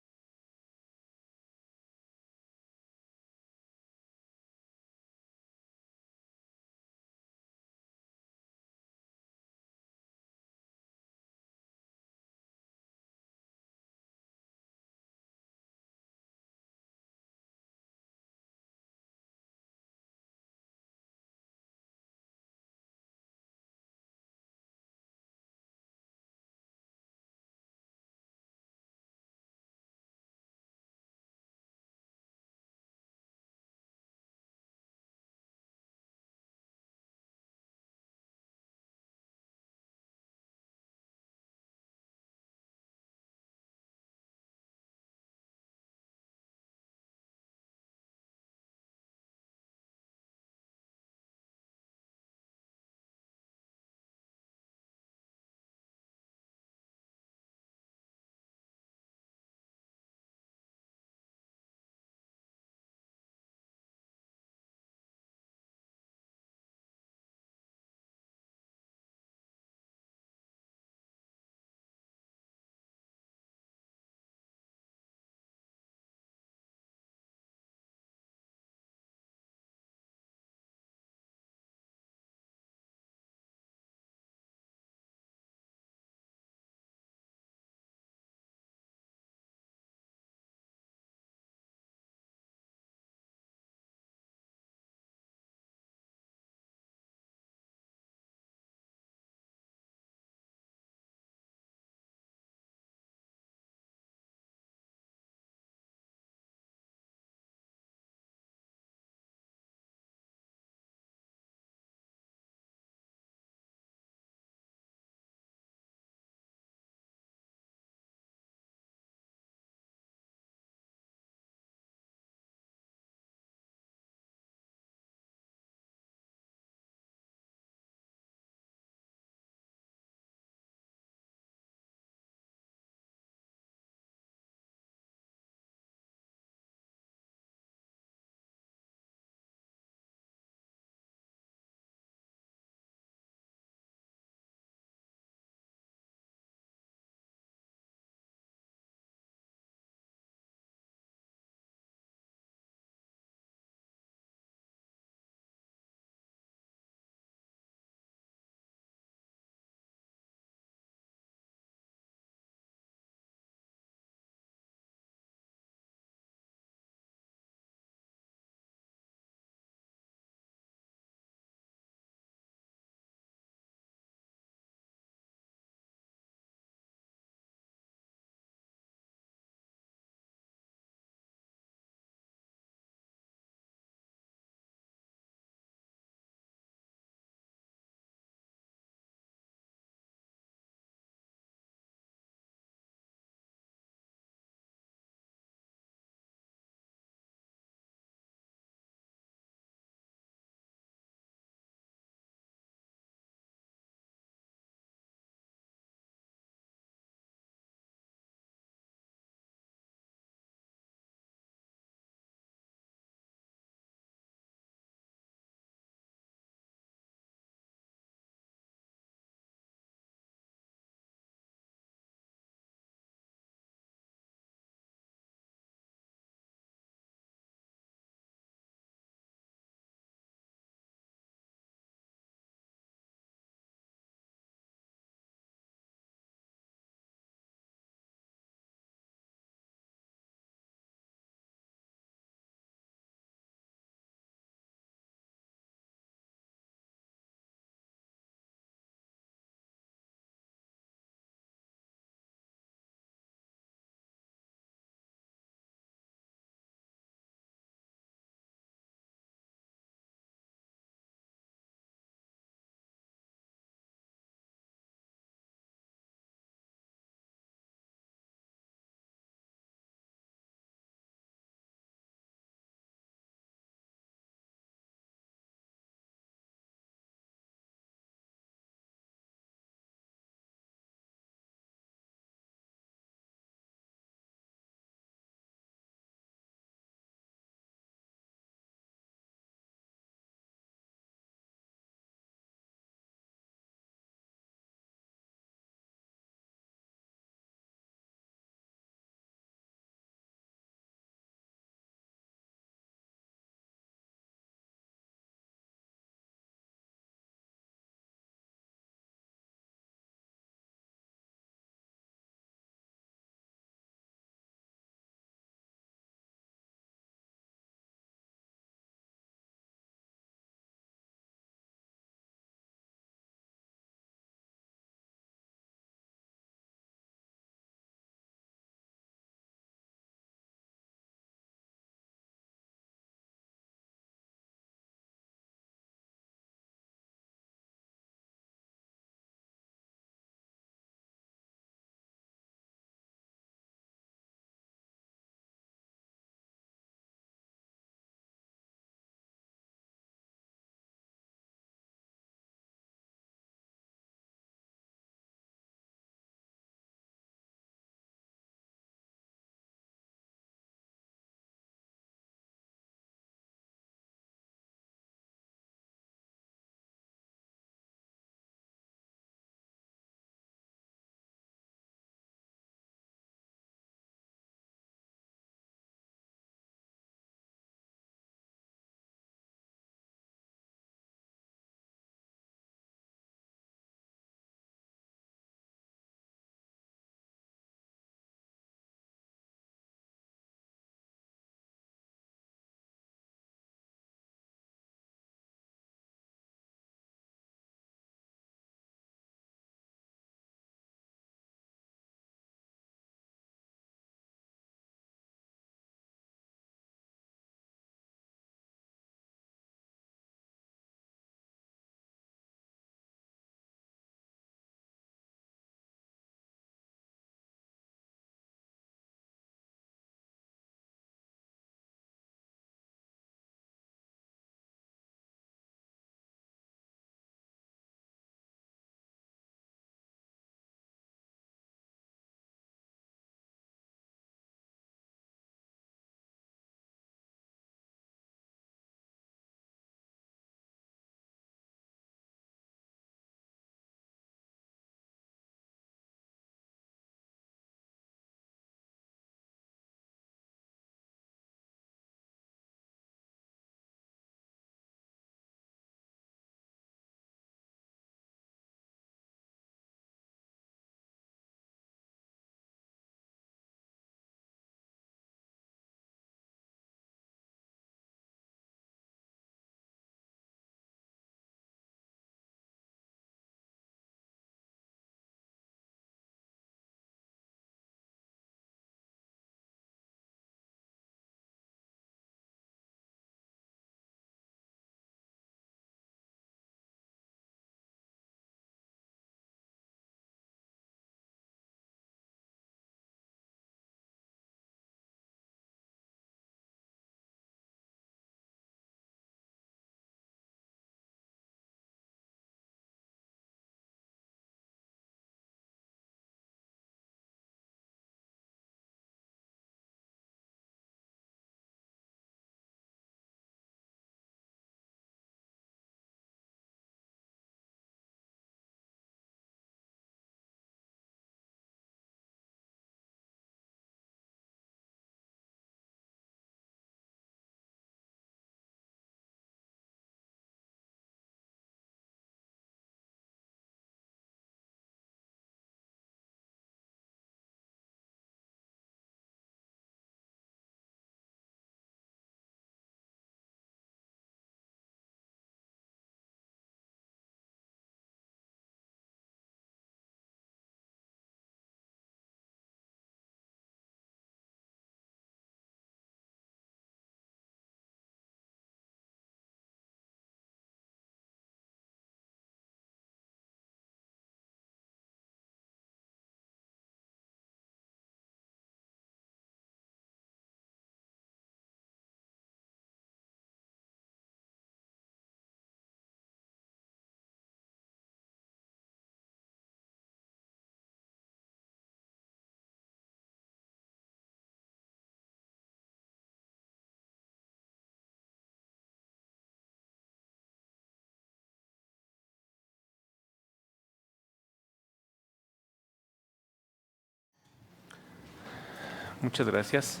Muchas gracias.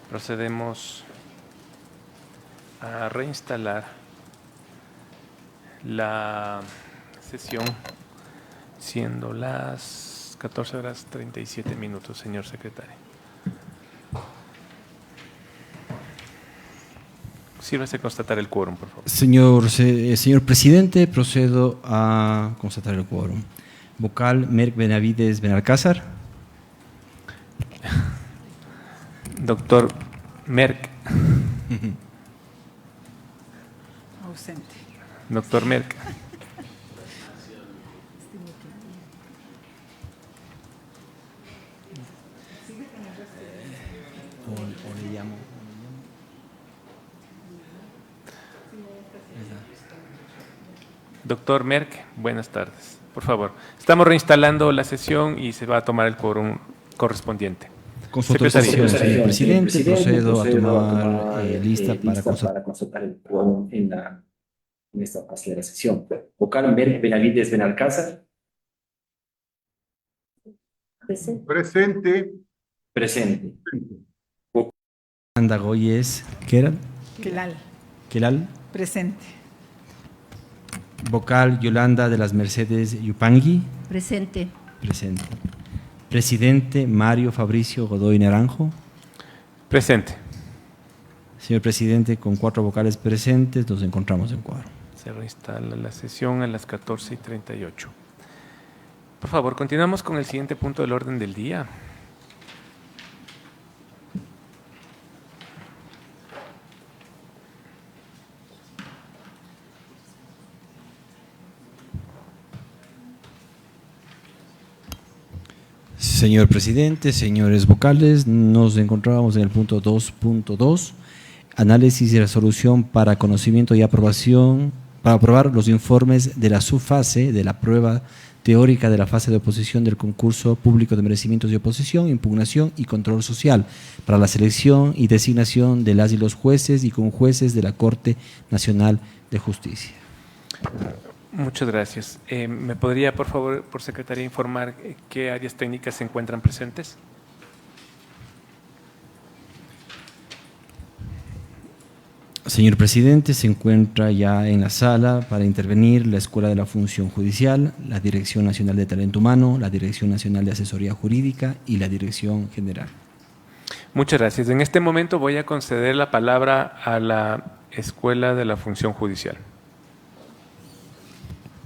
Procedemos a reinstalar la sesión, siendo las 14:37, señor secretario. Sírvase constatar el quórum, por favor. Señor presidente, procedo a constatar el quórum. Vocal Merck Benavides Benalcázar. Doctor Merck. Ausente. Doctor Merck. O le llamo. Doctor Merck, buenas tardes. Por favor, estamos reinstalando la sesión y se va a tomar el quórum correspondiente. Con su autorización, señor presidente, procedo a tomar lista para constatar el quórum en esta fase de la sesión. Vocal Merck Benavides Benalcázar. Presente. Presente. Andagoyes Queral. Quelal. Presente. Vocal Yolanda de las Mercedes Yupangui. Presente. Presente. Presidente Mario Fabricio Godoy Naranjo. Presente. Señor presidente, con 4 vocales presentes, nos encontramos en cuadro. Se reinstala la sesión a las 14:38. Por favor, continuamos con el siguiente punto del orden del día. Señor presidente, señores vocales, nos encontrábamos en el punto 2.2, análisis y resolución para conocimiento y aprobación, para aprobar los informes de la subfase de la prueba teórica de la fase de oposición del concurso público de merecimientos de oposición, impugnación y control social para la selección y designación de las y los jueces y conjueces de la Corte Nacional de Justicia. Muchas gracias. ¿Me podría, por favor, por secretaría, informar qué áreas técnicas se encuentran presentes? Señor presidente, se encuentra ya en la sala para intervenir la Escuela de la Función Judicial, la Dirección Nacional de Talento Humano, la Dirección Nacional de Asesoría Jurídica y la Dirección General. Muchas gracias. En este momento voy a conceder la palabra a la Escuela de la Función Judicial.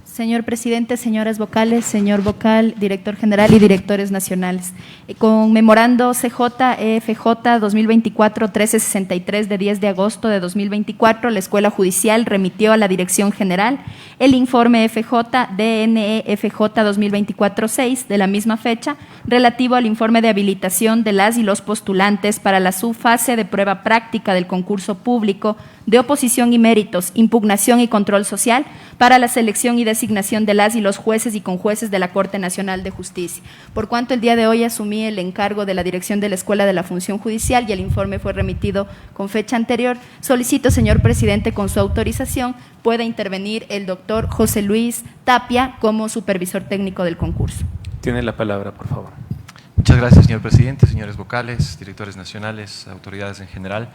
Señor presidente, señoras vocales, señor vocal, director general y directores nacionales. Conmemorando CJ-EFJ 2024-1363 de 10 de agosto de 2024, la Escuela Judicial remitió a la Dirección General el informe FJ-DNE-FJ 2024-6 de la misma fecha, relativo al informe de habilitación de las y los postulantes para la subfase de prueba práctica del concurso público de oposición y méritos, impugnación y control social para la selección y designación de las y los jueces y conjueces de la Corte Nacional de Justicia. Por cuanto el día de hoy asumí el encargo de la dirección de la Escuela de la Función Judicial y el informe fue remitido con fecha anterior, solicito, señor presidente, con su autorización, pueda intervenir el doctor José Luis Tapia como supervisor técnico del concurso. Tiene la palabra, por favor. Muchas gracias, señor presidente, señores vocales, directores nacionales, autoridades en general.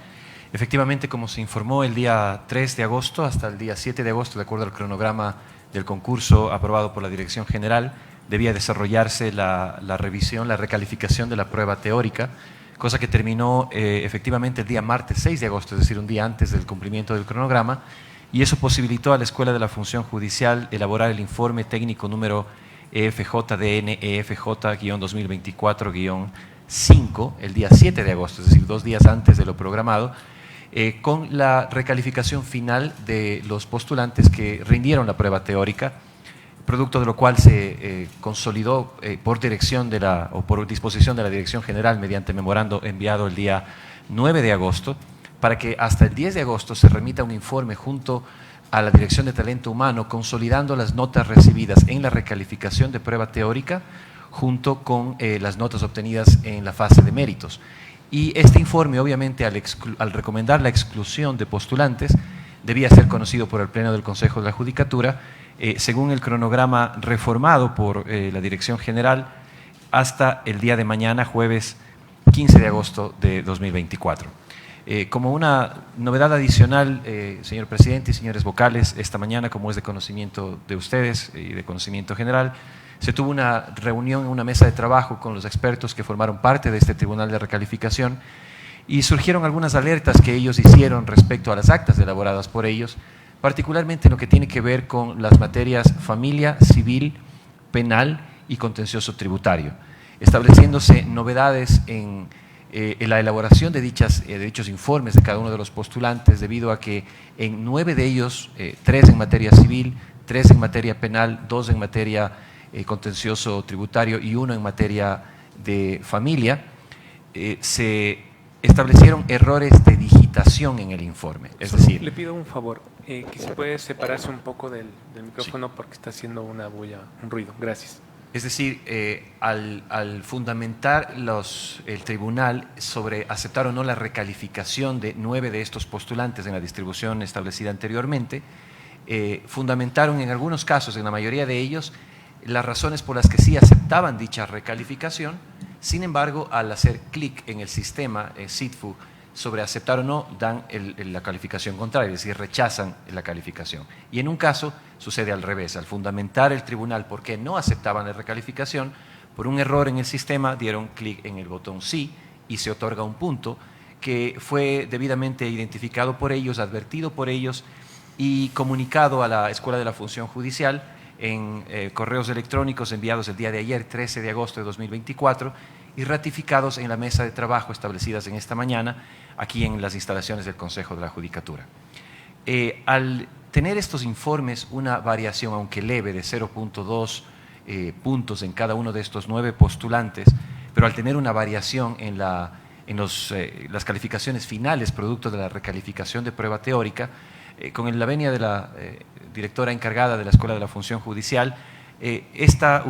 Efectivamente, como se informó el día 3 de agosto hasta el día 7 de agosto, de acuerdo al cronograma del concurso aprobado por la Dirección General, debía desarrollarse la revisión, la recalificación de la prueba teórica, cosa que terminó efectivamente el día martes 6 de agosto, es decir, un día antes del cumplimiento del cronograma, y eso posibilitó a la Escuela de la Función Judicial elaborar el informe técnico número EFJ-DNE-EFJ-2024-5 el día 7 de agosto, es decir, 2 días antes de lo programado, con la recalificación final de los postulantes que rindieron la prueba teórica, producto de lo cual se consolidó por disposición de la Dirección General mediante memorando enviado el día 9 de agosto, para que hasta el 10 de agosto se remita un informe junto a la Dirección de Talento Humano, consolidando las notas recibidas en la recalificación de prueba teórica, junto con las notas obtenidas en la fase de méritos. Y este informe, obviamente, al recomendar la exclusión de postulantes, debía ser conocido por el Pleno del Consejo de la Judicatura, según el cronograma reformado por la Dirección General. hasta el día de mañana, jueves 15 de agosto de 2024. Como una novedad adicional, señor presidente y señores vocales, esta mañana, como es de conocimiento de ustedes y de conocimiento general, se tuvo una reunión en una mesa de trabajo con los expertos que formaron parte de este tribunal de recalificación y surgieron algunas alertas que ellos hicieron respecto a las actas elaboradas por ellos, particularmente en lo que tiene que ver con las materias familia, civil, penal y contencioso tributario, estableciéndose novedades en la elaboración de dichos informes de cada uno de los postulantes, debido a que en 9 de ellos, 3 en materia civil, 3 en materia penal, 2 en materia contencioso tributario y 1 en materia de familia, se establecieron errores de digitación en el informe. Es decir, le pido un favor, que se puede separarse un poco del micrófono, sí, porque está haciendo una bulla, un ruido. Gracias. Es decir, al fundamentar el tribunal sobre aceptar o no la recalificación de 9 de estos postulantes en la distribución establecida anteriormente, fundamentaron en algunos casos, en la mayoría de ellos, las razones por las que sí aceptaban dicha recalificación. Sin embargo, al hacer clic en el sistema SITFU sobre aceptar o no, dan la calificación contraria, es decir, rechazan la calificación. Y en un caso sucede al revés, al fundamentar el tribunal por qué no aceptaban la recalificación, por un error en el sistema dieron clic en el botón sí y se otorga un punto que fue debidamente identificado por ellos, advertido por ellos y comunicado a la Escuela de la Función Judicial en correos electrónicos enviados el día de ayer, 13 de agosto de 2024, y ratificados en la mesa de trabajo establecidas en esta mañana, aquí en las instalaciones del Consejo de la Judicatura. Al tener estos informes una variación, aunque leve, de 0.2 puntos en cada uno de estos 9 postulantes, pero al tener una variación en las calificaciones finales producto de la recalificación de prueba teórica, con la venia de la directora encargada de la Escuela de la Función Judicial, esta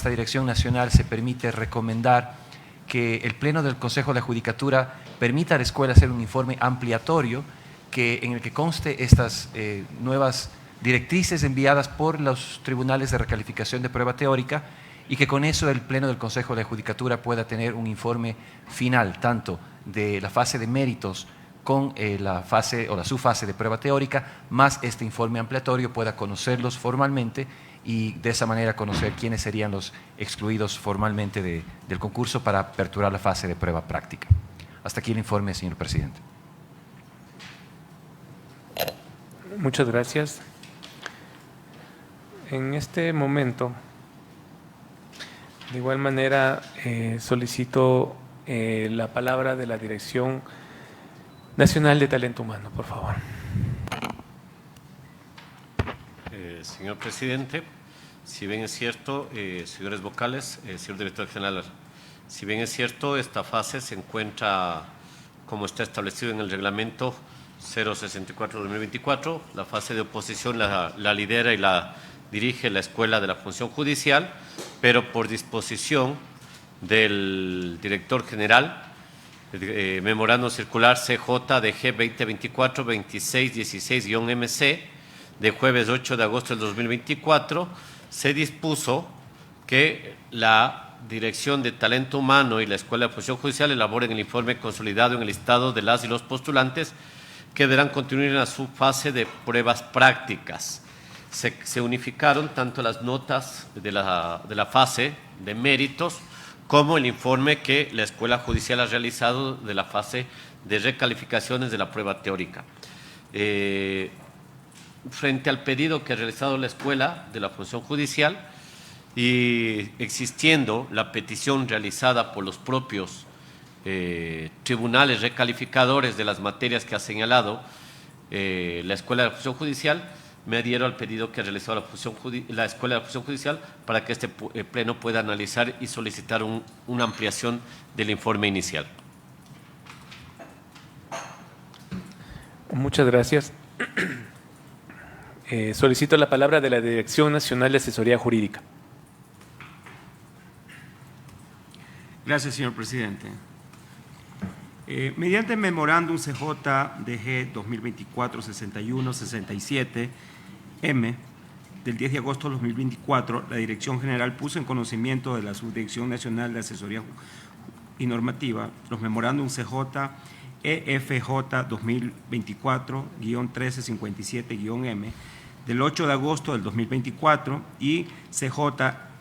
Dirección Nacional se permite recomendar que el Pleno del Consejo de la Judicatura permita a la Escuela hacer un informe ampliatorio en el que conste estas nuevas directrices enviadas por los tribunales de recalificación de prueba teórica y que con eso el Pleno del Consejo de la Judicatura pueda tener un informe final, tanto de la fase de méritos con la fase o la subfase de prueba teórica, más este informe ampliatorio, pueda conocerlos formalmente y de esa manera conocer quiénes serían los excluidos formalmente del concurso para aperturar la fase de prueba práctica. Hasta aquí el informe, señor presidente. Muchas gracias. En este momento, de igual manera, solicito la palabra de la Dirección Nacional de Talento Humano, por favor. Señor presidente, si bien es cierto, señores vocales, señor director general, si bien es cierto, esta fase se encuentra como está establecido en el reglamento 064-2024, la fase de oposición la lidera y la dirige la Escuela de la Función Judicial, pero por disposición del director general, memorando circular CJDG 2024-2616-MC, de jueves 8 de agosto del 2024, se dispuso que la Dirección de Talento Humano y la Escuela de Función Judicial elaboren el informe consolidado en el listado de las y los postulantes que deberán continuar en la subfase de pruebas prácticas. Se unificaron tanto las notas de la fase de méritos como el informe que la Escuela Judicial ha realizado de la fase de recalificaciones de la prueba teórica. Frente al pedido que ha realizado la Escuela de la Función Judicial y existiendo la petición realizada por los propios tribunales recalificadores de las materias que ha señalado la Escuela de la Función Judicial, me adhiero al pedido que ha realizado la Escuela de la Función Judicial para que este Pleno pueda analizar y solicitar una ampliación del informe inicial. Muchas gracias. Solicito la palabra de la Dirección Nacional de Asesoría Jurídica. Gracias, señor presidente. Mediante el memorándum CJDG 2024-61-67M, del 10 de agosto de 2024, la Dirección General puso en conocimiento de la Subdirección Nacional de Asesoría y Normativa los memorándum CJ EFJ 2024-1357-M del 8 de agosto del 2024 y CJ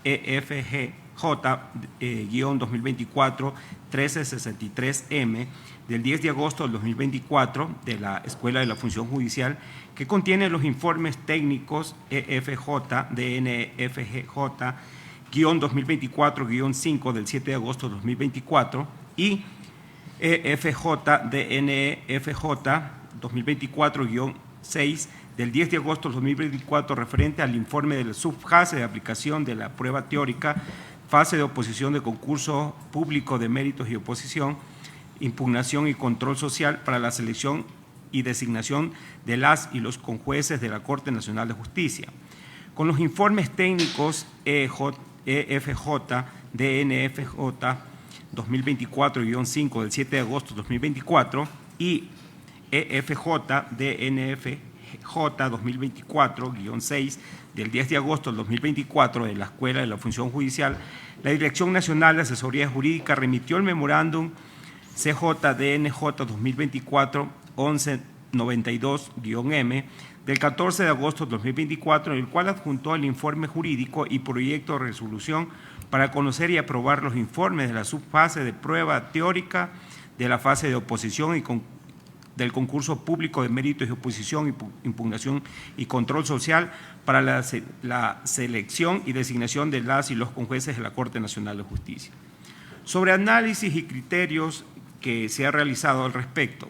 EFG J-2024-1363-M del 10 de agosto del 2024 de la Escuela de la Función Judicial, que contiene los informes técnicos EFJ-DNFGJ-2024-5 del 7 de agosto del 2024 y EFJ-DNFJ 2024-6 del 10 de agosto del 2024 referente al informe de la subfase de aplicación de la prueba teórica, fase de oposición de concurso público de méritos y oposición, impugnación y control social para la selección y designación de las y los conjueces de la Corte Nacional de Justicia. Con los informes técnicos EFJ-DNFJ 2024-5 del 7 de agosto de 2024 y EFJ-DNFJ 2024-6 del 10 de agosto del 2024 de la Escuela de la Función Judicial, la Dirección Nacional de Asesoría Jurídica remitió el memorándum CJ-DNJ 2024-1192-M del 14 de agosto de 2024, en el cual adjuntó el informe jurídico y proyecto de resolución para conocer y aprobar los informes de la subfase de prueba teórica, de la fase de oposición y del concurso público de méritos y oposición, impugnación y control social para la selección y designación de las y los conjueces de la Corte Nacional de Justicia. Sobre análisis y criterios que se ha realizado al respecto,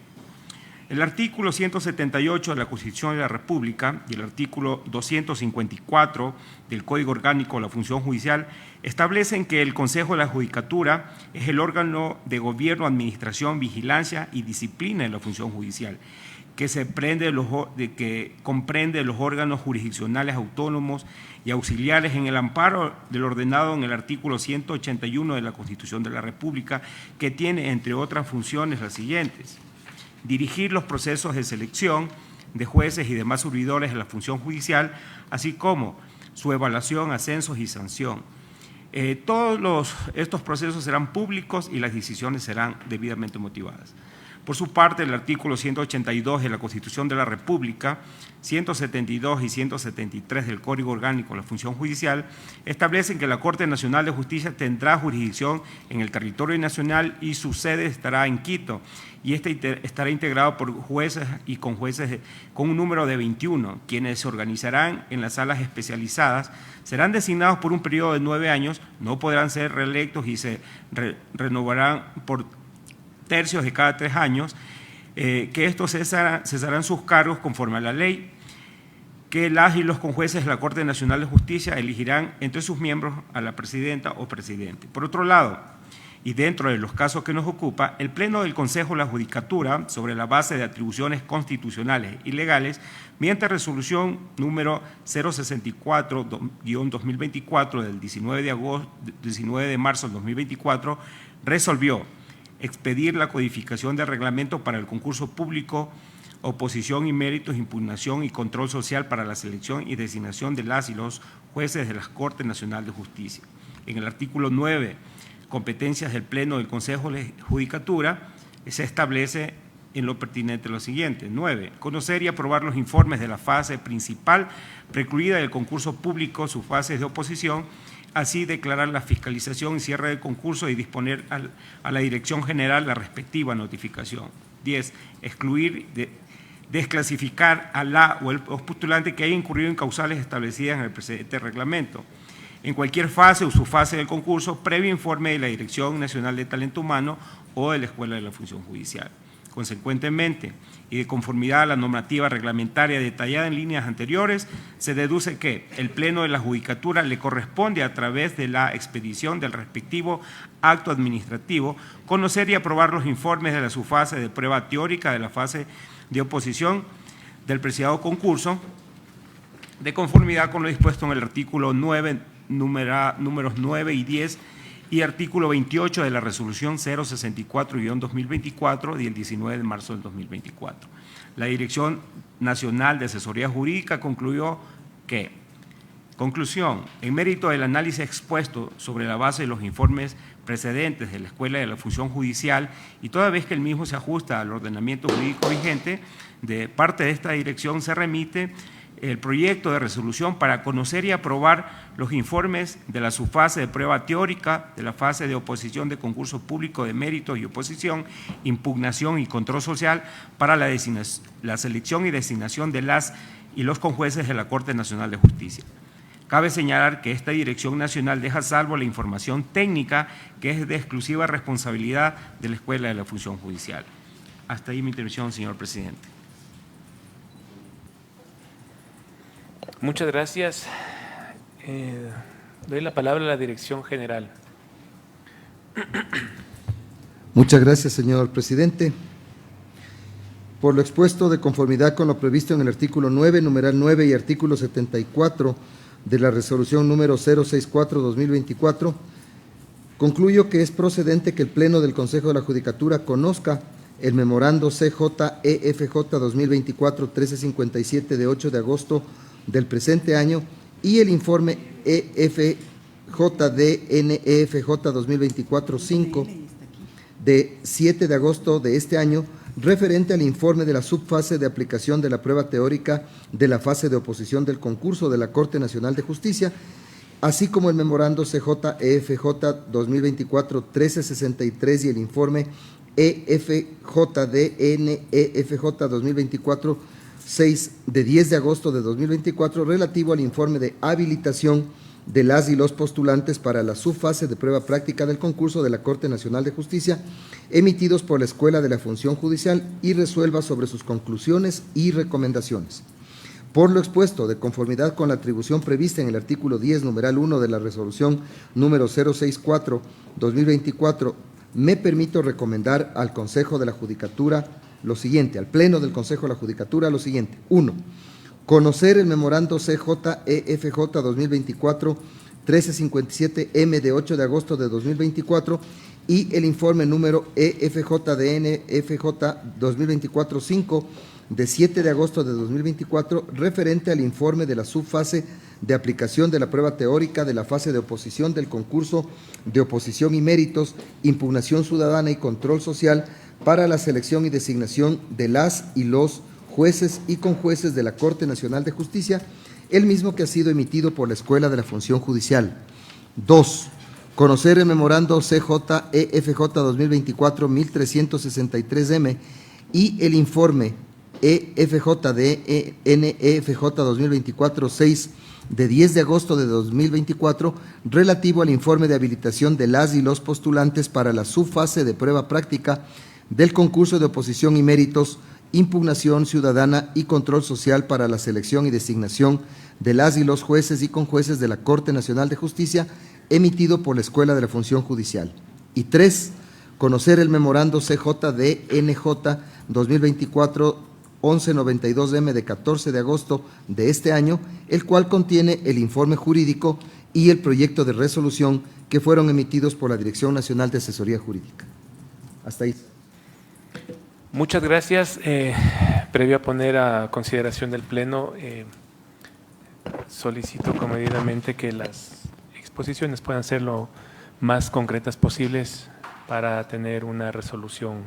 el artículo 178 de la Constitución de la República y el artículo 254 del Código Orgánico de la Función Judicial establecen que el Consejo de la Judicatura es el órgano de gobierno, administración, vigilancia y disciplina de la función judicial, que comprende los órganos jurisdiccionales autónomos y auxiliares en el amparo del ordenado en el artículo 181 de la Constitución de la República, que tiene, entre otras funciones, las siguientes: dirigir los procesos de selección de jueces y demás servidores de la función judicial, así como su evaluación, ascensos y sanción. Todos estos procesos serán públicos y las decisiones serán debidamente motivadas. Por su parte, el artículo 182 de la Constitución de la República, 172 y 173 del Código Orgánico de la Función Judicial establecen que la Corte Nacional de Justicia tendrá jurisdicción en el territorio nacional y su sede estará en Quito, y estará integrado por jueces y conjueces con un número de 21, quienes se organizarán en las salas especializadas, serán designados por un periodo de 9 años, no podrán ser reelectos y se renovarán por tercios de cada 3 años, que estos cesarán sus cargos conforme a la ley, que las y los conjueces de la Corte Nacional de Justicia elegirán entre sus miembros a la presidenta o presidente. Por otro lado, y dentro de los casos que nos ocupa, el Pleno del Consejo de la Judicatura, sobre la base de atribuciones constitucionales y legales, mediante resolución número 064-2024 del 19 de marzo del 2024, resolvió expedir la codificación del reglamento para el concurso público, oposición y méritos, impugnación y control social para la selección y designación de las y los jueces de la Corte Nacional de Justicia. En el artículo 9, competencias del Pleno del Consejo de Judicatura, se establece en lo pertinente lo siguiente: 9. Conocer y aprobar los informes de la fase principal precluida del concurso público, sus fases de oposición, así declarar la fiscalización y cierre del concurso y disponer a la Dirección General la respectiva notificación. 10. Excluir, desclasificar a la o el postulante que haya incurrido en causales establecidas en el presente reglamento, en cualquier fase o subfase del concurso, previo informe de la Dirección Nacional de Talento Humano o de la Escuela de la Función Judicial. Consecuentemente, y de conformidad a la normativa reglamentaria detallada en líneas anteriores, se deduce que el Pleno de la Judicatura le corresponde, a través de la expedición del respectivo acto administrativo, conocer y aprobar los informes de la subfase de prueba teórica, de la fase de oposición del preciado concurso, de conformidad con lo dispuesto en el artículo 9, números 9 y 10, y artículo 28 de la resolución 064-2024 del 19 de marzo del 2024. La Dirección Nacional de Asesoría Jurídica concluyó que Conclusión, en mérito del análisis expuesto sobre la base de los informes precedentes de la Escuela de la Función Judicial y toda vez que el mismo se ajusta al ordenamiento jurídico vigente, de parte de esta dirección se remite el proyecto de resolución para conocer y aprobar los informes de la subfase de prueba teórica, de la fase de oposición de concurso público de méritos y oposición, impugnación y control social para la selección y designación de las y los conjueces de la Corte Nacional de Justicia. Cabe señalar que esta Dirección Nacional deja salvo la información técnica que es de exclusiva responsabilidad de la Escuela de la Función Judicial. Hasta ahí mi intervención, señor presidente. Muchas gracias. Doy la palabra a la Dirección General. Muchas gracias, señor presidente. Por lo expuesto, de conformidad con lo previsto en el artículo 9, numeral 9 y artículo 74 de la resolución número 064-2024, concluyo que es procedente que el Pleno del Consejo de la Judicatura conozca el memorando CJ-EFJ 2024-1357 de 8 de agosto del presente año y el informe EFJDNEFJ 2024-5 de 7 de agosto de este año, referente al informe de la subfase de aplicación de la prueba teórica de la fase de oposición del concurso de la Corte Nacional de Justicia, así como el memorando CJ-EFJ 2024-1363 y el informe EFJDNEFJ 2024-6 de 10 de agosto de 2024 relativo al informe de habilitación de las y los postulantes para la subfase de prueba práctica del concurso de la Corte Nacional de Justicia, emitidos por la Escuela de la Función Judicial y resuelva sobre sus conclusiones y recomendaciones. Por lo expuesto, de conformidad con la atribución prevista en el artículo 10, numeral 1 de la resolución número 064-2024, me permito recomendar al Consejo de la Judicatura lo siguiente, al Pleno del Consejo de la Judicatura lo siguiente. 1. Conocer el memorando CJ-EFJ 2024-1357M de 8 de agosto de 2024 y el informe número EFJDNEFJ 2024-5 de 7 de agosto de 2024 referente al informe de la subfase de aplicación de la prueba teórica de la fase de oposición del concurso de oposición y méritos, impugnación ciudadana y control social para la selección y designación de las y los jueces y conjueces de la Corte Nacional de Justicia, el mismo que ha sido emitido por la Escuela de la Función Judicial. 2. Conocer el memorando CJ-EFJ 2024-1363M y el informe EFJDNEFJ 2024-6 de 10 de agosto de 2024 relativo al informe de habilitación de las y los postulantes para la subfase de prueba práctica del concurso de oposición y méritos, impugnación ciudadana y control social para la selección y designación de las y los jueces y conjueces de la Corte Nacional de Justicia, emitido por la Escuela de la Función Judicial. Y 3. Conocer el memorando CJ-DNJ 2024-1192M de 14 de agosto de este año, el cual contiene el informe jurídico y el proyecto de resolución que fueron emitidos por la Dirección Nacional de Asesoría Jurídica. Hasta ahí. Muchas gracias. Previo a poner a consideración del Pleno, solicito comedidamente que las exposiciones puedan ser lo más concretas posibles para tener una resolución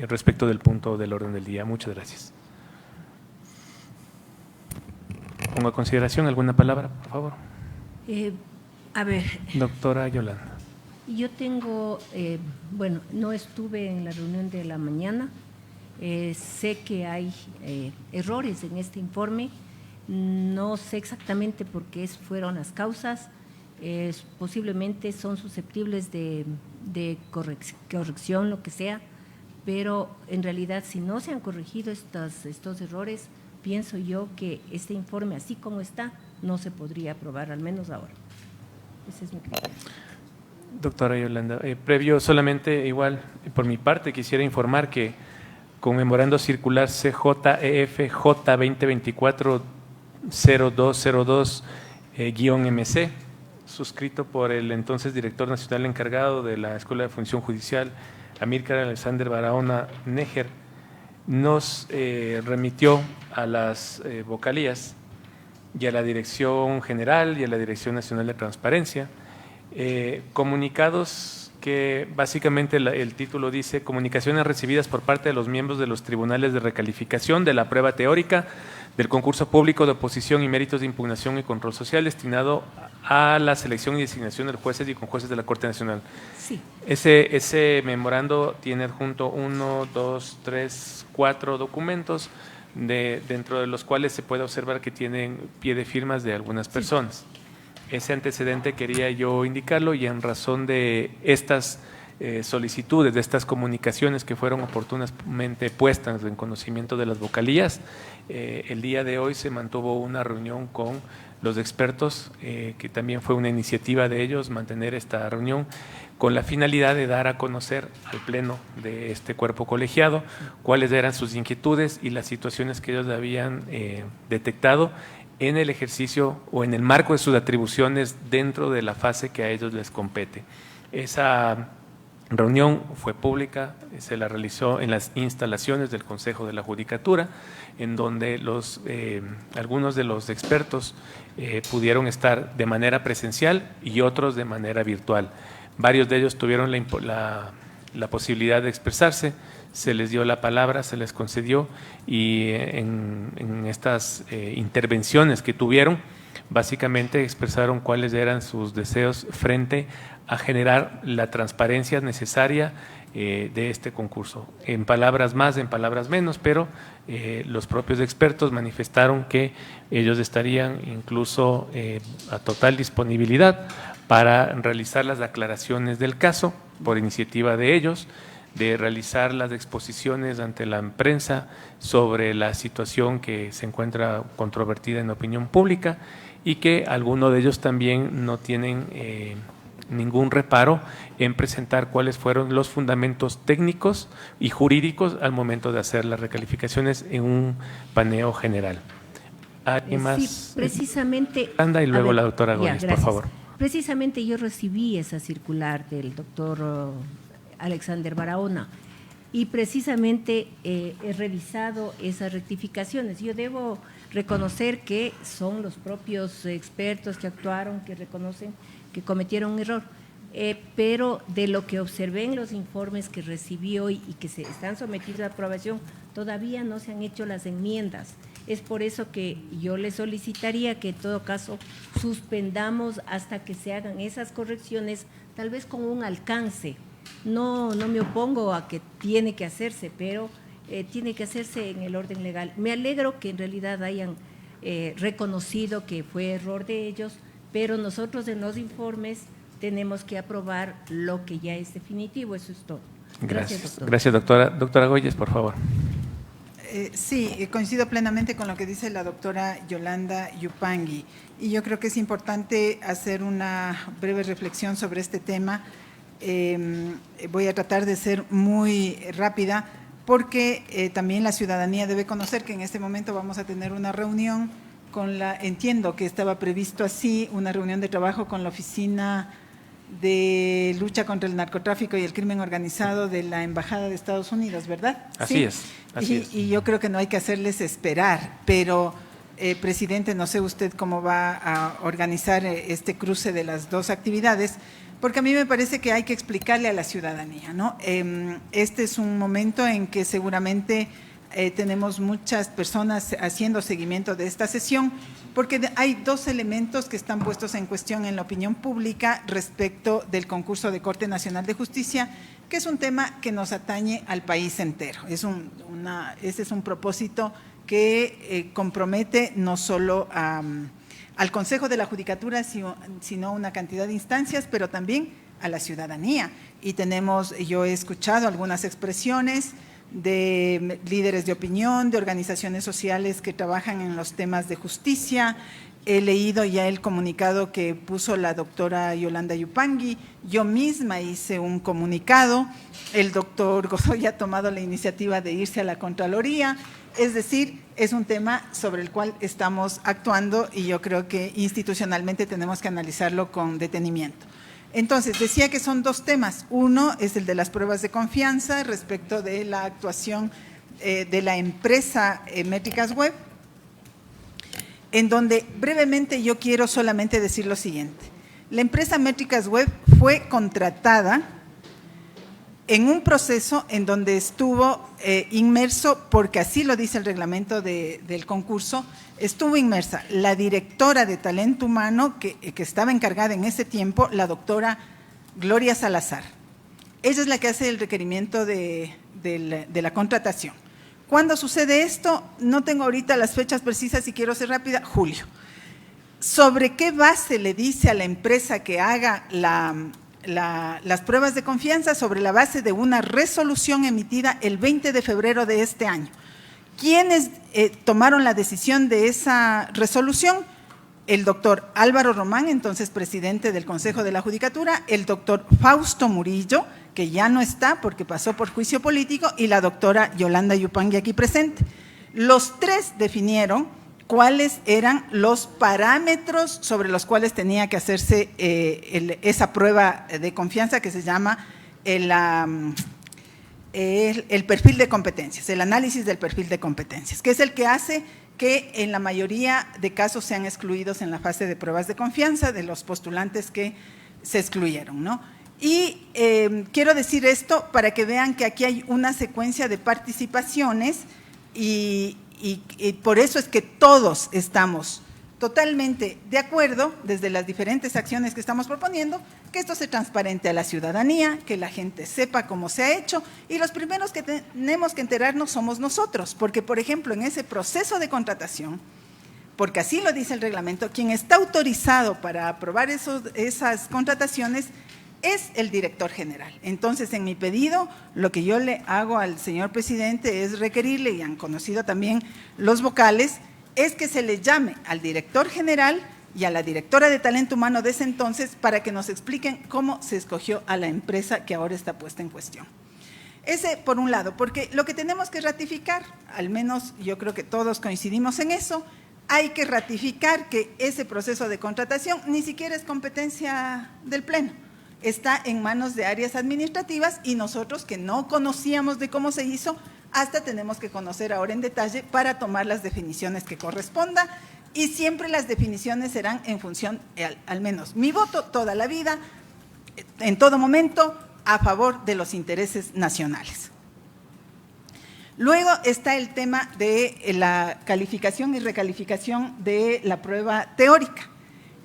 respecto del punto del orden del día. Muchas gracias. Pongo a consideración alguna palabra, por favor. A ver. Doctora Yolanda. Yo tengo, bueno, no estuve en la reunión de la mañana. Sé que hay errores en este informe, no sé exactamente por qué fueron las causas, posiblemente son susceptibles de corrección, lo que sea, pero en realidad si no se han corregido estos errores, pienso yo que este informe así como está no se podría aprobar, al menos ahora. Ese es mi criterio. Doctora Yolanda, previo solamente, igual por mi parte, quisiera informar que con memorando circular CJ-EFJ 2024-0202-MC, suscrito por el entonces director nacional encargado de la Escuela de Función Judicial, Amílcar Alexander Barahona Neger, nos remitió a las vocalías y a la Dirección General y a la Dirección Nacional de Transparencia. Comunicados que básicamente el título dice: comunicaciones recibidas por parte de los miembros de los tribunales de recalificación de la prueba teórica del concurso público de oposición y méritos de impugnación y control social destinado a la selección y designación de jueces y conjueces de la Corte Nacional. Sí. Ese memorando tiene adjunto 1, 2, 3, 4 documentos, dentro de los cuales se puede observar que tienen pie de firmas de algunas personas. Ese antecedente quería yo indicarlo, y en razón de estas solicitudes, de estas comunicaciones que fueron oportunamente puestas en conocimiento de las vocalías, el día de hoy se mantuvo una reunión con los expertos, que también fue una iniciativa de ellos mantener esta reunión con la finalidad de dar a conocer al Pleno de este cuerpo colegiado cuáles eran sus inquietudes y las situaciones que ellos habían detectado en el ejercicio o en el marco de sus atribuciones dentro de la fase que a ellos les compete. Esa reunión fue pública, se la realizó en las instalaciones del Consejo de la Judicatura, en donde algunos de los expertos pudieron estar de manera presencial y otros de manera virtual. Varios de ellos tuvieron la posibilidad de expresarse, se les dio la palabra, se les concedió, y en estas intervenciones que tuvieron, básicamente expresaron cuáles eran sus deseos frente a generar la transparencia necesaria de este concurso. En palabras más, en palabras menos, pero los propios expertos manifestaron que ellos estarían incluso a total disponibilidad para realizar las aclaraciones del caso por iniciativa de ellos, de realizar las exposiciones ante la prensa sobre la situación que se encuentra controvertida en la opinión pública, y que algunos de ellos también no tienen ningún reparo en presentar cuáles fueron los fundamentos técnicos y jurídicos al momento de hacer las recalificaciones en un paneo general. ¿Alguien más? Sí, precisamente. Anda, y luego la doctora Gómez, por favor. Precisamente yo recibí esa circular del doctor Alexander Barahona, y precisamente he revisado esas rectificaciones. Yo debo reconocer que son los propios expertos que actuaron, que reconocen que cometieron un error, pero de lo que observé en los informes que recibí hoy y que se están sometidos a aprobación, todavía no se han hecho las enmiendas. Es por eso que yo le solicitaría que en todo caso suspendamos hasta que se hagan esas correcciones, tal vez con un alcance. No me opongo a que tiene que hacerse, pero tiene que hacerse en el orden legal. Me alegro que en realidad hayan reconocido que fue error de ellos, pero nosotros en los informes tenemos que aprobar lo que ya es definitivo. Eso es todo. Gracias, doctora. Gracias, doctora. Doctora Goyes, por favor. Sí, coincido plenamente con lo que dice la doctora Yolanda Yupangui, y yo creo que es importante hacer una breve reflexión sobre este tema. Voy a tratar de ser muy rápida, porque también la ciudadanía debe conocer que en este momento vamos a tener una reunión entiendo que estaba previsto así, una reunión de trabajo con la Oficina de Lucha contra el Narcotráfico y el Crimen Organizado de la Embajada de Estados Unidos, ¿verdad? Así es. Y yo creo que no hay que hacerles esperar, pero presidente, no sé usted cómo va a organizar este cruce de las dos actividades, porque a mí me parece que hay que explicarle a la ciudadanía, ¿no? Este es un momento en que seguramente tenemos muchas personas haciendo seguimiento de esta sesión, porque hay dos elementos que están puestos en cuestión en la opinión pública respecto del concurso de Corte Nacional de Justicia, que es un tema que nos atañe al país entero. Ese es un propósito que compromete no solo al Consejo de la Judicatura, sino a una cantidad de instancias, pero también a la ciudadanía. Y yo he escuchado algunas expresiones de líderes de opinión, de organizaciones sociales que trabajan en los temas de justicia. He leído ya el comunicado que puso la doctora Yolanda Yupangui, yo misma hice un comunicado, el doctor Godoy ha tomado la iniciativa de irse a la Contraloría, es decir, es un tema sobre el cual estamos actuando y yo creo que institucionalmente tenemos que analizarlo con detenimiento. Entonces, decía que son dos temas. Uno es el de las pruebas de confianza respecto de la actuación de la empresa Métricas Web, en donde brevemente yo quiero solamente decir lo siguiente. La empresa Métricas Web fue contratada en un proceso en donde estuvo inmerso, porque así lo dice el reglamento del concurso, estuvo inmersa la directora de talento humano que estaba encargada en ese tiempo, la doctora Gloria Salazar. Ella es la que hace el requerimiento de la contratación. ¿Cuándo sucede esto? No tengo ahorita las fechas precisas y quiero ser rápida. Julio. ¿Sobre qué base le dice a la empresa que haga las pruebas de confianza? Sobre la base de una resolución emitida el 20 de febrero de este año. ¿Quiénes tomaron la decisión de esa resolución? El doctor Álvaro Román, entonces presidente del Consejo de la Judicatura, el doctor Fausto Murillo, que ya no está porque pasó por juicio político, y la doctora Yolanda Yupangui aquí presente. Los tres definieron cuáles eran los parámetros sobre los cuales tenía que hacerse esa prueba de confianza que se llama el perfil de competencias, el análisis del perfil de competencias, que es el que hace que en la mayoría de casos sean excluidos en la fase de pruebas de confianza de los postulantes que se excluyeron, ¿no? Y quiero decir esto para que vean que aquí hay una secuencia de participaciones y por eso es que todos estamos totalmente de acuerdo, desde las diferentes acciones que estamos proponiendo, que esto se transparente a la ciudadanía, que la gente sepa cómo se ha hecho, y los primeros que tenemos que enterarnos somos nosotros, porque, por ejemplo, en ese proceso de contratación, porque así lo dice el reglamento, quien está autorizado para aprobar esas contrataciones es el director general. Entonces, en mi pedido, lo que yo le hago al señor presidente es requerirle, y han conocido también los vocales, es que se le llame al director general y a la directora de talento humano de ese entonces para que nos expliquen cómo se escogió a la empresa que ahora está puesta en cuestión. Ese por un lado, porque lo que tenemos que ratificar, al menos yo creo que todos coincidimos en eso, hay que ratificar que ese proceso de contratación ni siquiera es competencia del Pleno, está en manos de áreas administrativas y nosotros que no conocíamos de cómo se hizo, hasta tenemos que conocer ahora en detalle para tomar las definiciones que corresponda, y siempre las definiciones serán en función, al menos mi voto toda la vida, en todo momento, a favor de los intereses nacionales. Luego está el tema de la calificación y recalificación de la prueba teórica.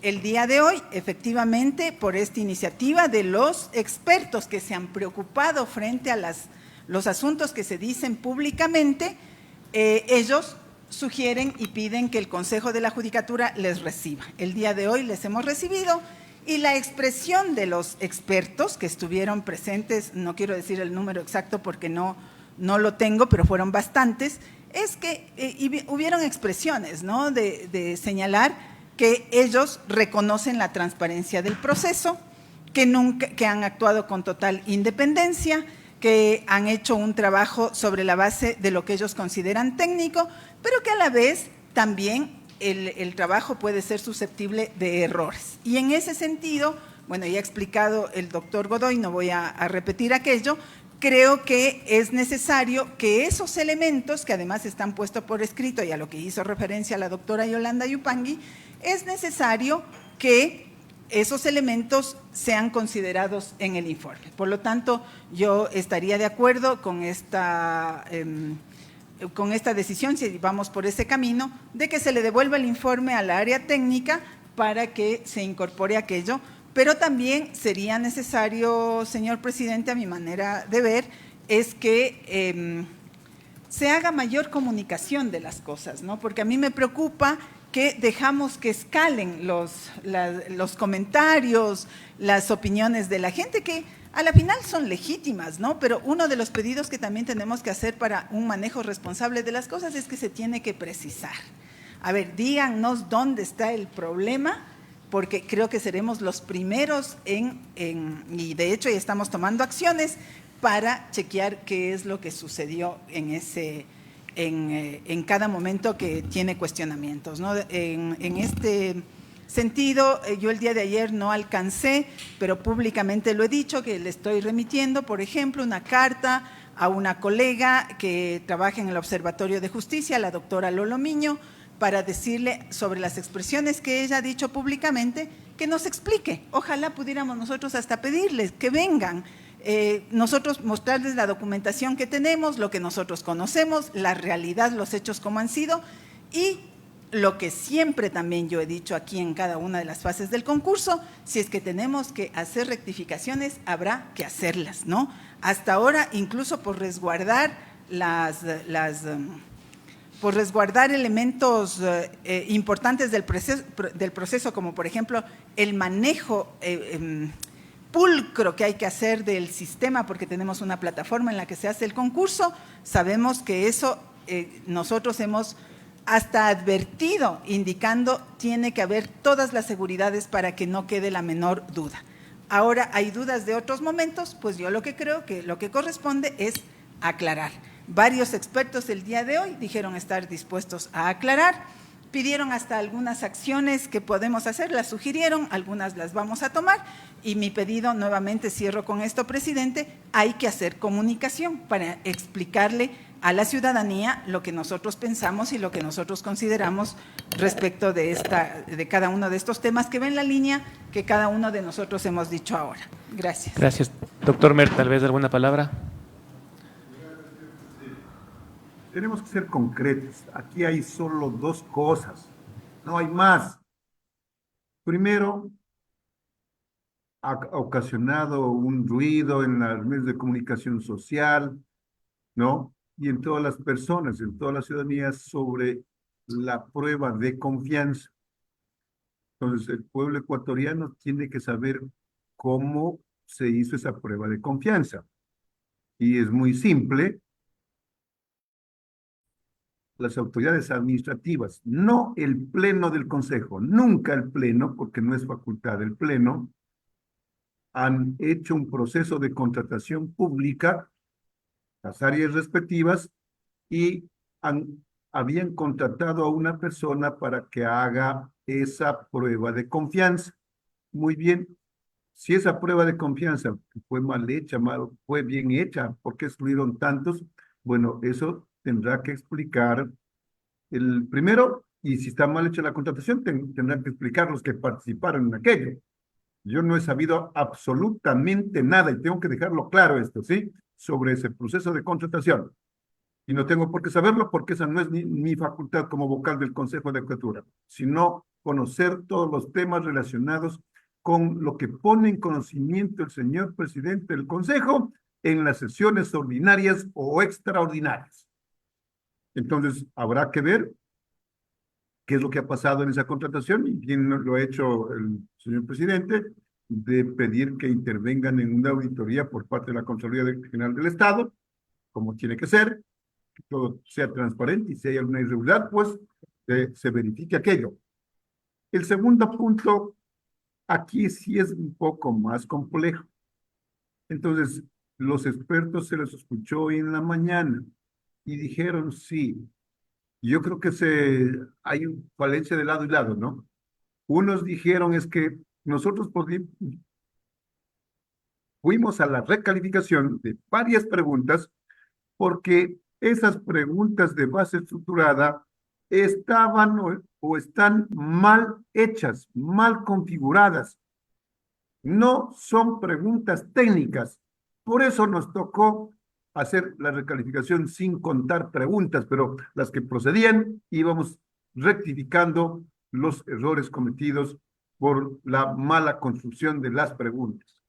El día de hoy, efectivamente, por esta iniciativa de los expertos que se han preocupado frente a los asuntos que se dicen públicamente, ellos sugieren y piden que el Consejo de la Judicatura les reciba. El día de hoy les hemos recibido y la expresión de los expertos que estuvieron presentes, no quiero decir el número exacto porque no lo tengo, pero fueron bastantes, es que hubieron expresiones, ¿no?, de señalar que ellos reconocen la transparencia del proceso, que han actuado con total independencia, que han hecho un trabajo sobre la base de lo que ellos consideran técnico, pero que a la vez también el trabajo puede ser susceptible de errores. Y en ese sentido, bueno, ya ha explicado el doctor Godoy, no voy a repetir aquello, creo que es necesario que esos elementos, que además están puestos por escrito y a lo que hizo referencia la doctora Yolanda Yupangui, es necesario que esos elementos sean considerados en el informe. Por lo tanto, yo estaría de acuerdo con esta decisión, si vamos por ese camino, de que se le devuelva el informe a la área técnica para que se incorpore aquello, pero también sería necesario, señor presidente, a mi manera de ver, es que se haga mayor comunicación de las cosas, ¿no? Porque a mí me preocupa que dejamos que escalen los comentarios, las opiniones de la gente, que a la final son legítimas, ¿no? Pero uno de los pedidos que también tenemos que hacer para un manejo responsable de las cosas es que se tiene que precisar. A ver, díganos dónde está el problema, porque creo que seremos los primeros y de hecho ya estamos tomando acciones para chequear qué es lo que sucedió en cada momento que tiene cuestionamientos, ¿no? En este sentido, yo el día de ayer no alcancé, pero públicamente lo he dicho, que le estoy remitiendo, por ejemplo, una carta a una colega que trabaja en el Observatorio de Justicia, la doctora Lolo Miño, para decirle sobre las expresiones que ella ha dicho públicamente, que nos explique. Ojalá pudiéramos nosotros hasta pedirles que vengan, nosotros mostrarles la documentación que tenemos, lo que nosotros conocemos, la realidad, los hechos como han sido, y lo que siempre también yo he dicho aquí en cada una de las fases del concurso: si es que tenemos que hacer rectificaciones, habrá que hacerlas, ¿no? Hasta ahora, incluso por resguardar por resguardar elementos importantes del proceso, como por ejemplo el manejo pulcro que hay que hacer del sistema, porque tenemos una plataforma en la que se hace el concurso. Sabemos que eso nosotros hemos hasta advertido, indicando tiene que haber todas las seguridades para que no quede la menor duda. Ahora hay dudas de otros momentos, pues yo lo que creo que lo que corresponde es aclarar. Varios expertos el día de hoy dijeron estar dispuestos a aclarar, pidieron hasta algunas acciones que podemos hacer, las sugirieron, algunas las vamos a tomar, y mi pedido, nuevamente cierro con esto, presidente: hay que hacer comunicación para explicarle a la ciudadanía lo que nosotros pensamos y lo que nosotros consideramos respecto de cada uno de estos temas, que va en la línea que cada uno de nosotros hemos dicho ahora. Gracias. Gracias. Doctor Mer, tal vez alguna palabra. Tenemos que ser concretos. Aquí hay solo dos cosas, no hay más. Primero, ha ocasionado un ruido en los medios de comunicación social, ¿no? Y en todas las personas, en toda la ciudadanía, sobre la prueba de confianza. Entonces, el pueblo ecuatoriano tiene que saber cómo se hizo esa prueba de confianza. Y es muy simple. Las autoridades administrativas, no el pleno del Consejo, nunca el pleno, porque no es facultad del pleno, han hecho un proceso de contratación pública, las áreas respectivas, y habían contratado a una persona para que haga esa prueba de confianza. Muy bien, si esa prueba de confianza fue mal hecha, fue bien hecha, ¿por qué excluyeron tantos? Bueno, eso tendrá que explicar el primero, y si está mal hecha la contratación, tendrán que explicar los que participaron en aquello. Yo no he sabido absolutamente nada, y tengo que dejarlo claro esto, ¿sí?, sobre ese proceso de contratación. Y no tengo por qué saberlo, porque esa no es mi facultad como vocal del Consejo de Cultura, sino conocer todos los temas relacionados con lo que pone en conocimiento el señor presidente del Consejo en las sesiones ordinarias o extraordinarias. Entonces, habrá que ver qué es lo que ha pasado en esa contratación, y bien lo ha hecho el señor presidente, de pedir que intervengan en una auditoría por parte de la Contraloría General del Estado, como tiene que ser, que todo sea transparente, y si hay alguna irregularidad, pues se verifique aquello. El segundo punto, aquí sí es un poco más complejo. Entonces, los expertos se les escuchó hoy en la mañana y dijeron sí. Yo creo que hay falencia de lado y lado, ¿no? Unos dijeron es que nosotros fuimos a la recalificación de varias preguntas porque esas preguntas de base estructurada estaban o están mal hechas, mal configuradas. No son preguntas técnicas. Por eso nos tocó hacer la recalificación sin contar preguntas, pero las que procedían íbamos rectificando los errores cometidos por la mala construcción de las preguntas.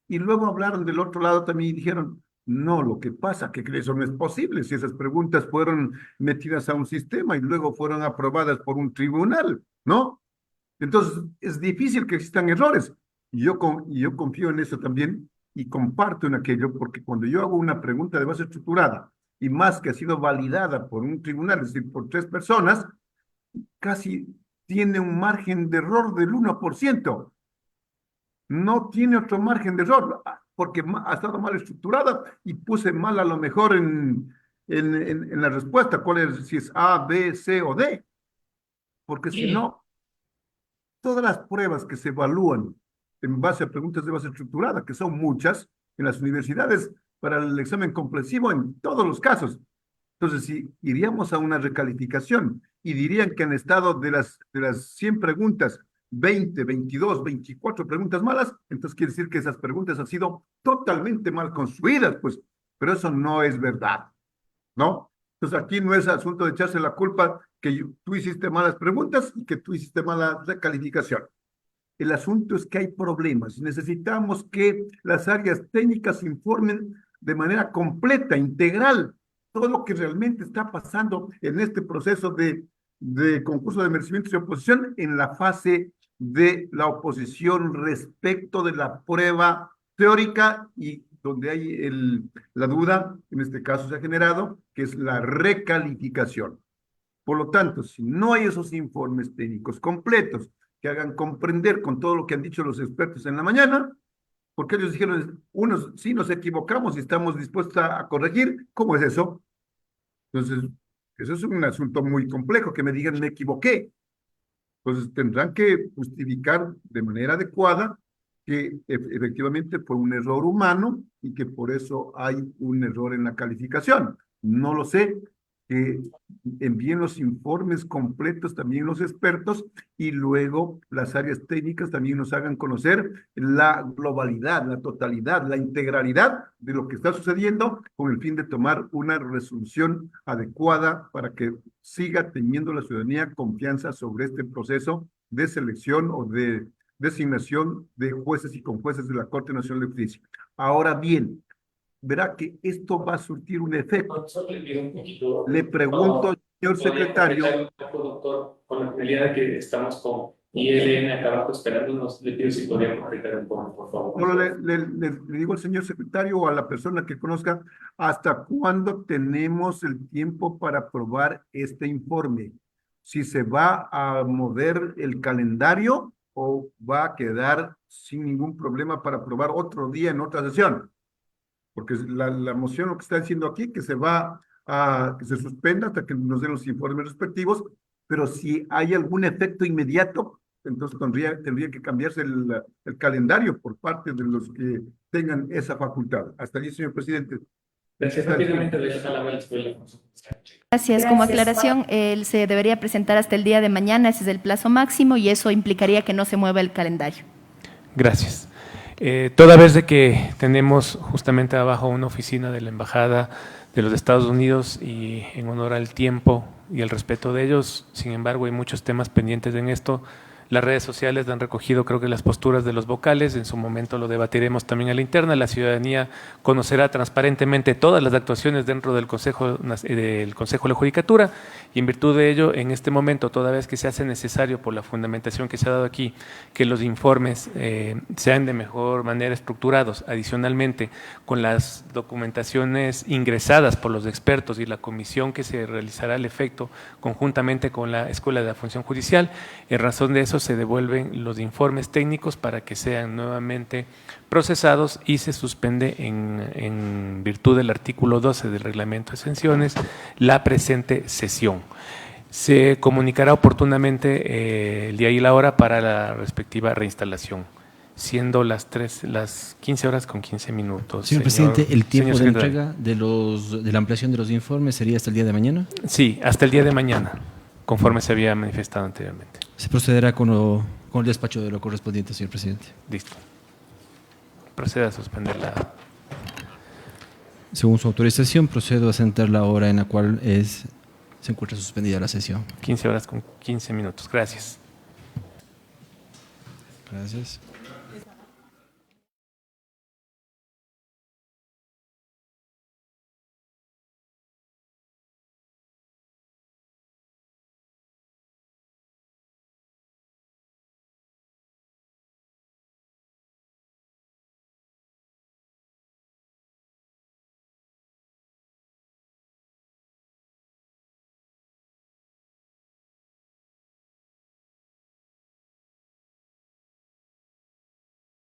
Y luego hablaron del otro lado también y dijeron, no, lo que pasa que eso no es posible si esas preguntas fueron metidas a un sistema y luego fueron aprobadas por un tribunal, ¿no? Entonces, es difícil que existan errores. Y yo confío en eso también y comparto en aquello, porque cuando yo hago una pregunta de base estructurada y más que ha sido validada por un tribunal, es decir, por 3 personas, casi tiene un margen de error del 1%. No tiene otro margen de error, porque ha estado mal estructurada y puse mal a lo mejor en la respuesta, cuál es, si es A, B, C o D. Porque si no, todas las pruebas que se evalúan en base a preguntas de base estructurada, que son muchas en las universidades para el examen comprensivo en todos los casos, Entonces, si iríamos a una recalificación y dirían que han estado de las 100 preguntas, 20, 22, 24 preguntas malas, entonces quiere decir que esas preguntas han sido totalmente mal construidas, pues, pero eso no es verdad, ¿no? Entonces aquí no es asunto de echarse la culpa que tú hiciste malas preguntas y que tú hiciste mala recalificación. El asunto es que hay problemas. Necesitamos que las áreas técnicas informen de manera completa, integral, todo lo que realmente está pasando en este proceso de concurso de merecimientos y oposición en la fase de la oposición respecto de la prueba teórica y donde hay la duda, en este caso se ha generado, que es la recalificación. Por lo tanto, si no hay esos informes técnicos completos que hagan comprender con todo lo que han dicho los expertos en la mañana, porque ellos dijeron, unos sí nos equivocamos y estamos dispuestos a corregir, ¿cómo es eso? Entonces, eso es un asunto muy complejo, que me digan me equivoqué. Entonces tendrán que justificar de manera adecuada que efectivamente fue un error humano y que por eso hay un error en la calificación. No lo sé, que envíen los informes completos también los expertos y luego las áreas técnicas también nos hagan conocer la globalidad, la totalidad, la integralidad de lo que está sucediendo con el fin de tomar una resolución adecuada para que siga teniendo la ciudadanía confianza sobre este proceso de selección o de designación de jueces y conjueces de la Corte Nacional de Justicia. Ahora bien, verá que esto va a surtir un efecto. Le pregunto, señor secretario. Doctor, con la finalidad de que estamos con ILN acá abajo esperándonos, le pido si podría completar un poco, por favor. Solo le digo al señor secretario o a la persona que conozca, ¿hasta cuándo tenemos el tiempo para aprobar este informe? Si se va a mover el calendario o va a quedar sin ningún problema para aprobar otro día en otra sesión. Porque la moción lo que está diciendo aquí que se va a que se suspenda hasta que nos den los informes respectivos, pero si hay algún efecto inmediato, entonces tendría que cambiarse el calendario por parte de los que tengan esa facultad. Hasta allí, señor presidente. Gracias. Rápidamente le dejo la palabra. Gracias. Como aclaración, él se debería presentar hasta el día de mañana, ese es el plazo máximo y eso implicaría que no se mueva el calendario. Gracias. Toda vez de que tenemos justamente abajo una oficina de la Embajada de los Estados Unidos y en honor al tiempo y el respeto de ellos, sin embargo hay muchos temas pendientes en esto. Las redes sociales han recogido creo que las posturas de los vocales, en su momento lo debatiremos también a la interna, la ciudadanía conocerá transparentemente todas las actuaciones dentro del Consejo de la Judicatura y en virtud de ello, en este momento, toda vez que se hace necesario por la fundamentación que se ha dado aquí, que los informes sean de mejor manera estructurados, adicionalmente con las documentaciones ingresadas por los expertos y la comisión que se realizará al efecto conjuntamente con la Escuela de la Función Judicial, en razón de eso se devuelven los informes técnicos para que sean nuevamente procesados y se suspende en virtud del artículo 12 del reglamento de exenciones la presente sesión. Se comunicará oportunamente el día y la hora para la respectiva reinstalación, siendo las 15 horas con 15 minutos. Señor presidente, ¿el tiempo de entrega de la ampliación de los informes sería hasta el día de mañana? Sí, hasta el día de mañana, conforme se había manifestado anteriormente. Se procederá con el despacho de lo correspondiente, señor presidente. Listo. Proceda a suspender la... Según su autorización, procedo a sentar la hora en la cual se encuentra suspendida la sesión. 15 horas con 15 minutos. Gracias. Gracias.